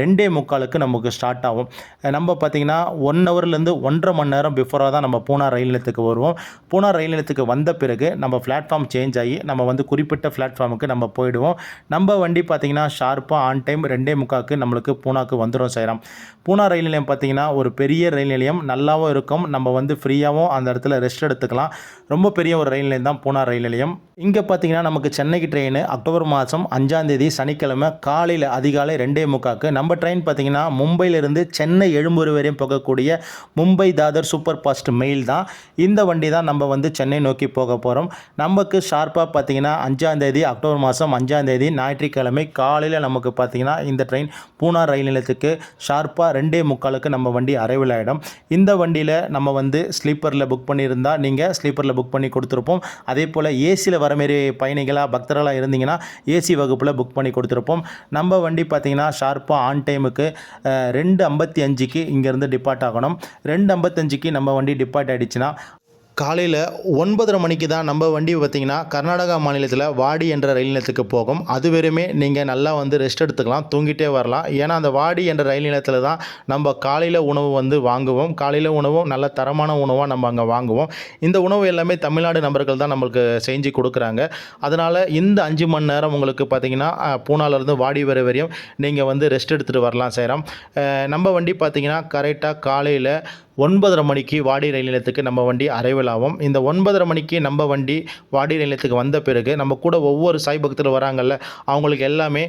S1: 2:45க்கு நமக்கு ஸ்டார்ட் ஆகும். நம்ம பார்த்திங்கன்னா 1 ஹவர்லேருந்து 1.5 மணி நேரம் பிஃபோராக தான் நம்ம பூனா ரயில் நிலையத்துக்கு வருவோம். பூனா ரயில் நிலையத்துக்கு வந்த பிறகு நம்ம பிளாட்ஃபார்ம் சேஞ்ச் ஆகி நம்ம வந்து குறிப்பிட்ட பிளாட்ஃபார்முக்கு நம்ம போயிடுவோம். நம்ம வண்டி பார்த்திங்கன்னா ஷார்ப்பாக ஆன் டைம் 2:45க்கு நம்மளுக்கு பூனாக்கு வந்துடும் சாய்ராம். பூனா ரயில் நிலையம் பார்த்திங்கன்னா ஒரு பெரிய ரயில் நிலையம், நல்லாவும் இருக்கும். நம்ம வந்து ஃப்ரீயாகவும் அந்த இடத்துல ரெஸ்ட் எடுத்துக்கலாம். ரொம்ப பெரிய ஒரு ரயில் நிலையம் தான் பூனா ரயில் நிலையம். இங்கே பார்த்திங்கன்னா நமக்கு சென்னைக்கு ட்ரெயின் அக்டோபர் மாதம் 5ஆம் தேதி சனிக்கிழமை காலையில் அதிகாலை 2:45க்கு. நம்ம ட்ரெயின் பார்த்திங்கன்னா மும்பையிலிருந்து சென்னை எழும்பூர் வரையும் போகக்கூடிய Mumbai Dadar super fast mail தான். இந்த வண்டி தான் நம்ம வந்து சென்னை நோக்கி போக போகிறோம். நமக்கு ஷார்ப்பாக பார்த்திங்கன்னா 5ஆம் தேதி அக்டோபர் மாதம் 5ஆம் தேதி ஞாயிற்றுக்கிழமை காலையில் நமக்கு பார்த்திங்கன்னா இந்த ட்ரெயின் பூனா ரயில் நிலையத்துக்கு ஷார்ப்பாக 2:45க்கு நம்ம வண்டி அரைவல் ஆகிடும். இந்த வண்டியில் நம்ம வந்து ஸ்லீப்பரில் புக் பண்ணியிருந்தால் நீங்கள் ஸ்லீப்பரில் புக் பண்ணி கொடுத்துருப்போம். அதே போல் ஏசியில் வர மாரி பயணிகளாக பக்தர்களாக இருந்தீங்கன்னா ஏசி வகுப்பில் புக் பண்ணி கொடுத்துருப்போம். நம்ம வண்டி பார்த்திங்கன்னா ஷார்ப்பாக ஆன் டைமுக்கு 2:55க்கு இங்கேருந்து டிபார்ட் ஆகணும். 2:55க்கு நம்ம வண்டி டிபார்ட் ஆகிடுச்சுன்னா காலையில் 9:30 மணிக்கு தான் நம்ம வண்டி பார்த்திங்கன்னா கர்நாடகா மாநிலத்தில் வாடி என்ற ரயில் நிலையத்துக்கு போகும். அது வரையுமே நீங்கள் நல்லா வந்து ரெஸ்ட் எடுத்துக்கலாம், தூங்கிட்டே வரலாம். ஏன்னா அந்த வாடி என்ற ரயில் நிலையத்தில் தான் நம்ம காலையில் உணவு வந்து வாங்குவோம். காலையில் உணவும் நல்ல தரமான உணவாக நம்ம அங்கே வாங்குவோம். இந்த உணவு எல்லாமே தமிழ்நாடு நபர்கள் தான் நம்மளுக்கு செஞ்சு கொடுக்குறாங்க. அதனால் இந்த 5 மணி நேரம் உங்களுக்கு பார்த்திங்கன்னா பூனாலேருந்து வாடி வரையும் நீங்கள் வந்து ரெஸ்ட் எடுத்துகிட்டு வரலாம் சாய்ராம். நம்ம வண்டி பார்த்திங்கன்னா கரெக்டாக காலையில் 9:30 மணிக்கு வாடி ரயில் நிலையத்துக்கு நம்ம வண்டி அரைவல் ஆகும். இந்த 9:30 மணிக்கு நம்ம வண்டி வாடி ரயில் நிலையத்துக்கு வந்த பிறகு நம்ம கூட ஒவ்வொரு சாய் பக்தர்கள் வராங்கல்ல, அவங்களுக்கு எல்லாமே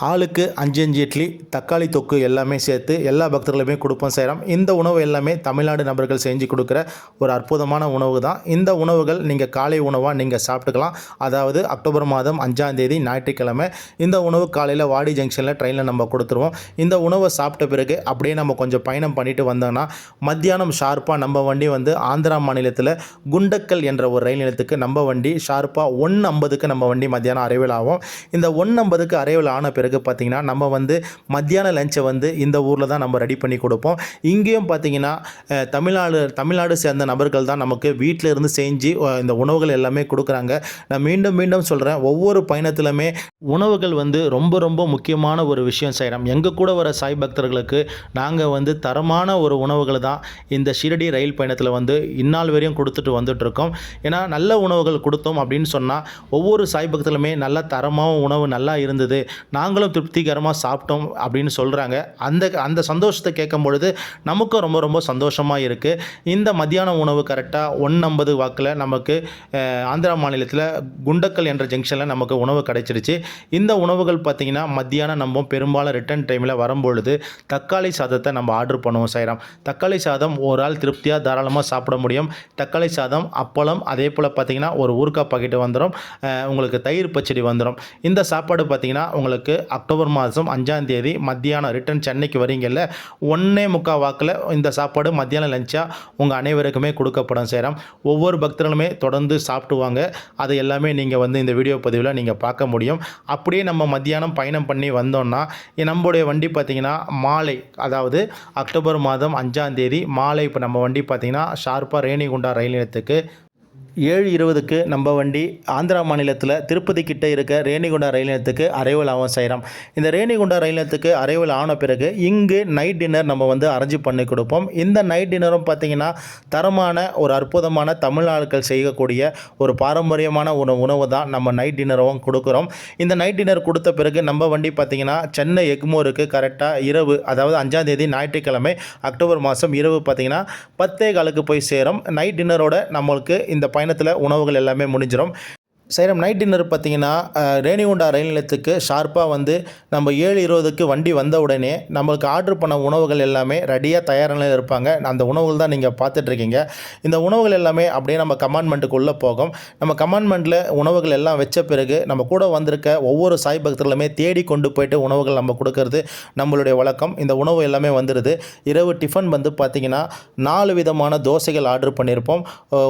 S1: ஆளுக்கு 5 இட்லி, தக்காளி தொக்கு எல்லாமே சேர்த்து எல்லா பக்தர்களுமே கொடுப்போம் சாய்ராம். இந்த உணவு எல்லாமே தமிழ்நாடு நபர்கள் செஞ்சு கொடுக்குற ஒரு அற்புதமான உணவு தான். இந்த உணவுகள் நீங்கள் காலை உணவாக நீங்கள் சாப்பிட்டுக்கலாம். அதாவது அக்டோபர் மாதம் 5ஆம் தேதி ஞாயிற்றுக்கிழமை இந்த உணவு காலையில் வாடி ஜங்ஷனில் ட்ரெயினில் நம்ம கொடுத்துருவோம். இந்த உணவை சாப்பிட்ட பிறகு அப்படியே நம்ம கொஞ்சம் பயணம் பண்ணிட்டு வந்தோம்னா மத்தியானம் ஷார்ப்பாக நம்ம வண்டி வந்து ஆந்திரா மாநிலத்தில் குண்டக்கல் என்ற ஒரு ரயில் நிலையத்துக்கு நம்ம வண்டி ஷார்ப்பாக 1:50க்கு நம்ம வண்டி மத்தியானம் அரைவல் ஆகும். இந்த 1:50க்கு அரைவல் ஆன பிறகு பார்த்திங்கன்னா நம்ம வந்து மத்தியான லஞ்சை வந்து இந்த ஊரில் தான் நம்ம ரெடி பண்ணி கொடுப்போம். இங்கேயும் பார்த்திங்கன்னா தமிழ்நாடு சேர்ந்த நபர்கள் தான் நமக்கு வீட்டில் இருந்து செஞ்சு இந்த உணவுகள் எல்லாமே கொடுக்குறாங்க. நான் மீண்டும் சொல்கிறேன், ஒவ்வொரு பயணத்திலுமே உணவுகள் வந்து ரொம்ப ரொம்ப முக்கியமான ஒரு விஷயம் செய்கிறோம். எங்கள் கூட வர சாய் பக்தர்களுக்கு நாங்கள் வந்து தரமான ஒரு உணவுகள் தான் இந்த ஷிரடி ரயில் பயணத்தில் வந்து இந்நாள் வரையும் கொடுத்துட்டு வந்துட்டுருக்கோம். ஏன்னா நல்ல உணவுகள் கொடுத்தோம் அப்படின்னு சொன்னால் ஒவ்வொரு சாய் பக்தர்களுமே நல்ல தரமாக உணவு நல்லா இருந்தது, நாங்களும் திருப்திகரமாக சாப்பிட்டோம் அப்படின்னு சொல்கிறாங்க. அந்த சந்தோஷத்தை கேட்கும் பொழுது நமக்கும் ரொம்ப ரொம்ப சந்தோஷமாக இருக்குது. இந்த மத்தியான உணவு கரெக்டாக 1:50 வாக்கில் நமக்கு ஆந்திரா மாநிலத்தில் குண்டக்கல் என்ற ஜங்ஷனில் நமக்கு உணவு கிடைச்சிருச்சு. இந்த உணவுகள் பார்த்திங்கன்னா மத்தியானம் நம்ம பெரும்பாலும் ரிட்டர்ன் டைமில் வரும்பொழுது தக்காளி சாதத்தை நம்ம ஆர்டர் பண்ணுவோம் சாய்ராம். தக்காளி சாதம் ஒரு ஆள் திருப்தியாக தாராளமாக சாப்பிட முடியும். தக்காளி சாதம், அப்பளம், அதே போல் பார்த்திங்கன்னா ஒரு ஊறுகாய் பாக்கெட்டு வந்துடும், உங்களுக்கு தயிர் பச்சடி வந்துடும். இந்த சாப்பாடு பார்த்திங்கன்னா உங்களுக்கு அக்டோபர் மாதம் 5ஆம் தேதி மத்தியானம் ரிட்டர்ன் சென்னைக்கு வரீங்கல்ல, 1:45 வாக்கில் இந்த சாப்பாடு மத்தியானம் லஞ்சாக உங்கள் அனைவருக்குமே கொடுக்கப்படும் சாய்ராம். ஒவ்வொரு பக்தர்களுமே தொடர்ந்து சாப்பிடுவாங்க. அது எல்லாமே நீங்கள் வந்து இந்த வீடியோ பதிவில் நீங்கள் பார்க்க முடியும். அப்படியே நம்ம மத்தியானம் பயணம் பண்ணி வந்தோம்னா நம்மளுடைய வண்டி பார்த்திங்கன்னா மாலை, அதாவது அக்டோபர் மாதம் 5ஆம் தேதி மாலை இப்போ நம்ம வண்டி பார்த்திங்கன்னா ஷார்ப்பாக ரேணிகுண்டா ரயில் நிலையத்துக்கு 7:20க்கு நம்ம வண்டி ஆந்திரா மாநிலத்தில் திருப்பதி கிட்ட இருக்க ரேணிகுண்டா ரயில் நிலையத்துக்கு அரைவல் ஆகும் சாய்ராம். இந்த ரேணிகுண்டா ரயில் நிலையத்துக்கு அரைவல் ஆன பிறகு இங்கு நைட் டின்னர் நம்ம வந்து அரேஞ்ச் பண்ணி கொடுப்போம். இந்த நைட் டின்னரும் பார்த்திங்கன்னா தரமான ஒரு அற்புதமான தமிழ்நாடுகள் செய்யக்கூடிய ஒரு பாரம்பரியமான உணவு தான் நம்ம நைட் டின்னரும் கொடுக்குறோம். இந்த நைட் டின்னர் கொடுத்த பிறகு நம்ம வண்டி பார்த்திங்கன்னா சென்னை எக்மோருக்கு கரெக்டாக இரவு, அதாவது 5ஆம் தேதி ஞாயிற்றுக்கிழமை அக்டோபர் மாதம் இரவு பார்த்திங்கன்னா 10:15க்கு போய் சேரும். நைட் டின்னரோட நம்மளுக்கு இந்த பயணத்தில் உணவுகள் எல்லாமே முடிஞ்சிடும். சைரம் நைட் டின்னர் பார்த்தீங்கன்னா, ரேணிகுண்டா ரயில் நிலையத்துக்கு ஷார்ப்பாக வந்து நம்ம 7:20க்கு வண்டி வந்த உடனே நம்மளுக்கு ஆர்டர் பண்ண உணவுகள் எல்லாமே ரெடியாக தயார் நிலையில் இருப்பாங்க. அந்த உணவுகள் தான் நீங்க பார்த்துட்ருக்கீங்க. இந்த உணவுகள் எல்லாமே அப்படியே நம்ம கமாண்ட்மெண்ட்டுக்குள்ளே போகும். நம்ம கமாண்ட்மெண்ட்டில உணவுகள் எல்லாம் வச்ச பிறகு, நம்ம கூட வந்திருக்க ஒவ்வொரு சாய் பக்தர்களுமே தேடி கொண்டு போயிட்டு உணவுகள் நம்ம குடுக்கறது நம்மளுடைய வழக்கம். இந்த உணவு எல்லாமே வந்துருது. இரவு டிஃபன் வந்து பார்த்தீங்கன்னா, 4 விதமான தோசைகள் ஆர்டர் பண்ணியிருப்போம்.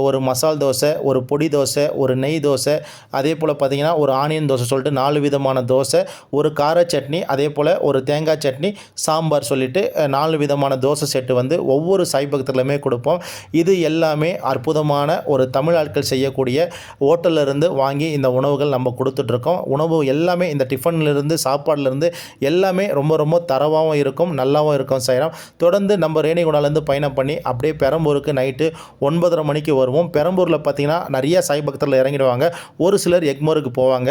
S1: ஒரு மசால் தோசை, ஒரு பொடி தோசை, ஒரு நெய் தோசை, அதேபோல் பார்த்தீங்கன்னா ஒரு ஆனியன் தோசை சொல்லிட்டு 4 விதமான தோசை, ஒரு கார சட்னி, அதேபோல் ஒரு தேங்காய் சட்னி, சாம்பார் சொல்லிட்டு 4 விதமான தோசை செட்டு வந்து ஒவ்வொரு சாய் பக்தர்களுமே கொடுப்போம். இது எல்லாமே அற்புதமான ஒரு தமிழ் ஆட்கள் செய்யக்கூடிய ஹோட்டல்லேருந்து வாங்கி இந்த உணவுகள் நம்ம கொடுத்துட்ருக்கோம். உணவு எல்லாமே இந்த டிஃபன்லேருந்து சாப்பாடுலேருந்து எல்லாமே ரொம்ப ரொம்ப தரமாகவும் இருக்கும், நல்லாவும் இருக்கும் சாய்ராம். தொடர்ந்து நம்ம ரேணிகுண்டாலேருந்து பயணம் பண்ணி அப்படியே பெரம்பூருக்கு நைட்டு 9:30 மணிக்கு வருவோம். பெரம்பூரில் பார்த்தீங்கன்னா நிறைய சாய் பக்தர்கள் இறங்கிடுவாங்க. ஒரு சிலர் எக்மோருக்கு போவாங்க.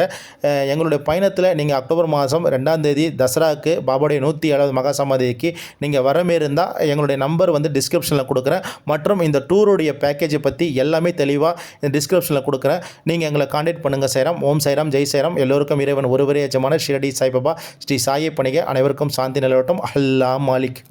S1: எங்களுடைய பயணத்தில் நீங்கள் அக்டோபர் மாதம் 2ஆம் தேதி தசராவுக்கு பாபாவுடைய 107வது மகா சமாதிக்கு நீங்கள் வர மாரி இருந்தால் எங்களுடைய நம்பர் வந்து டிஸ்கிரிப்ஷனில் கொடுக்குறேன். மற்றும் இந்த டூருடைய பேக்கேஜை பற்றி எல்லாமே தெளிவாக இந்த டிஸ்கிரிப்ஷனில் கொடுக்குறேன். நீங்கள் எங்களை கான்டாக்ட் பண்ணுங்கள் சாய்ராம். ஓம் சாய்ராம், ஜெய் சாய்ராம். எல்லோருக்கும் இறைவன் ஒருவரே எஜமான ஷிரடி சாய்பாபா ஸ்ரீ சாயை பணிக. அனைவருக்கும் சாந்தி நிலவட்டும். அல்லாஹ் மாலிக்.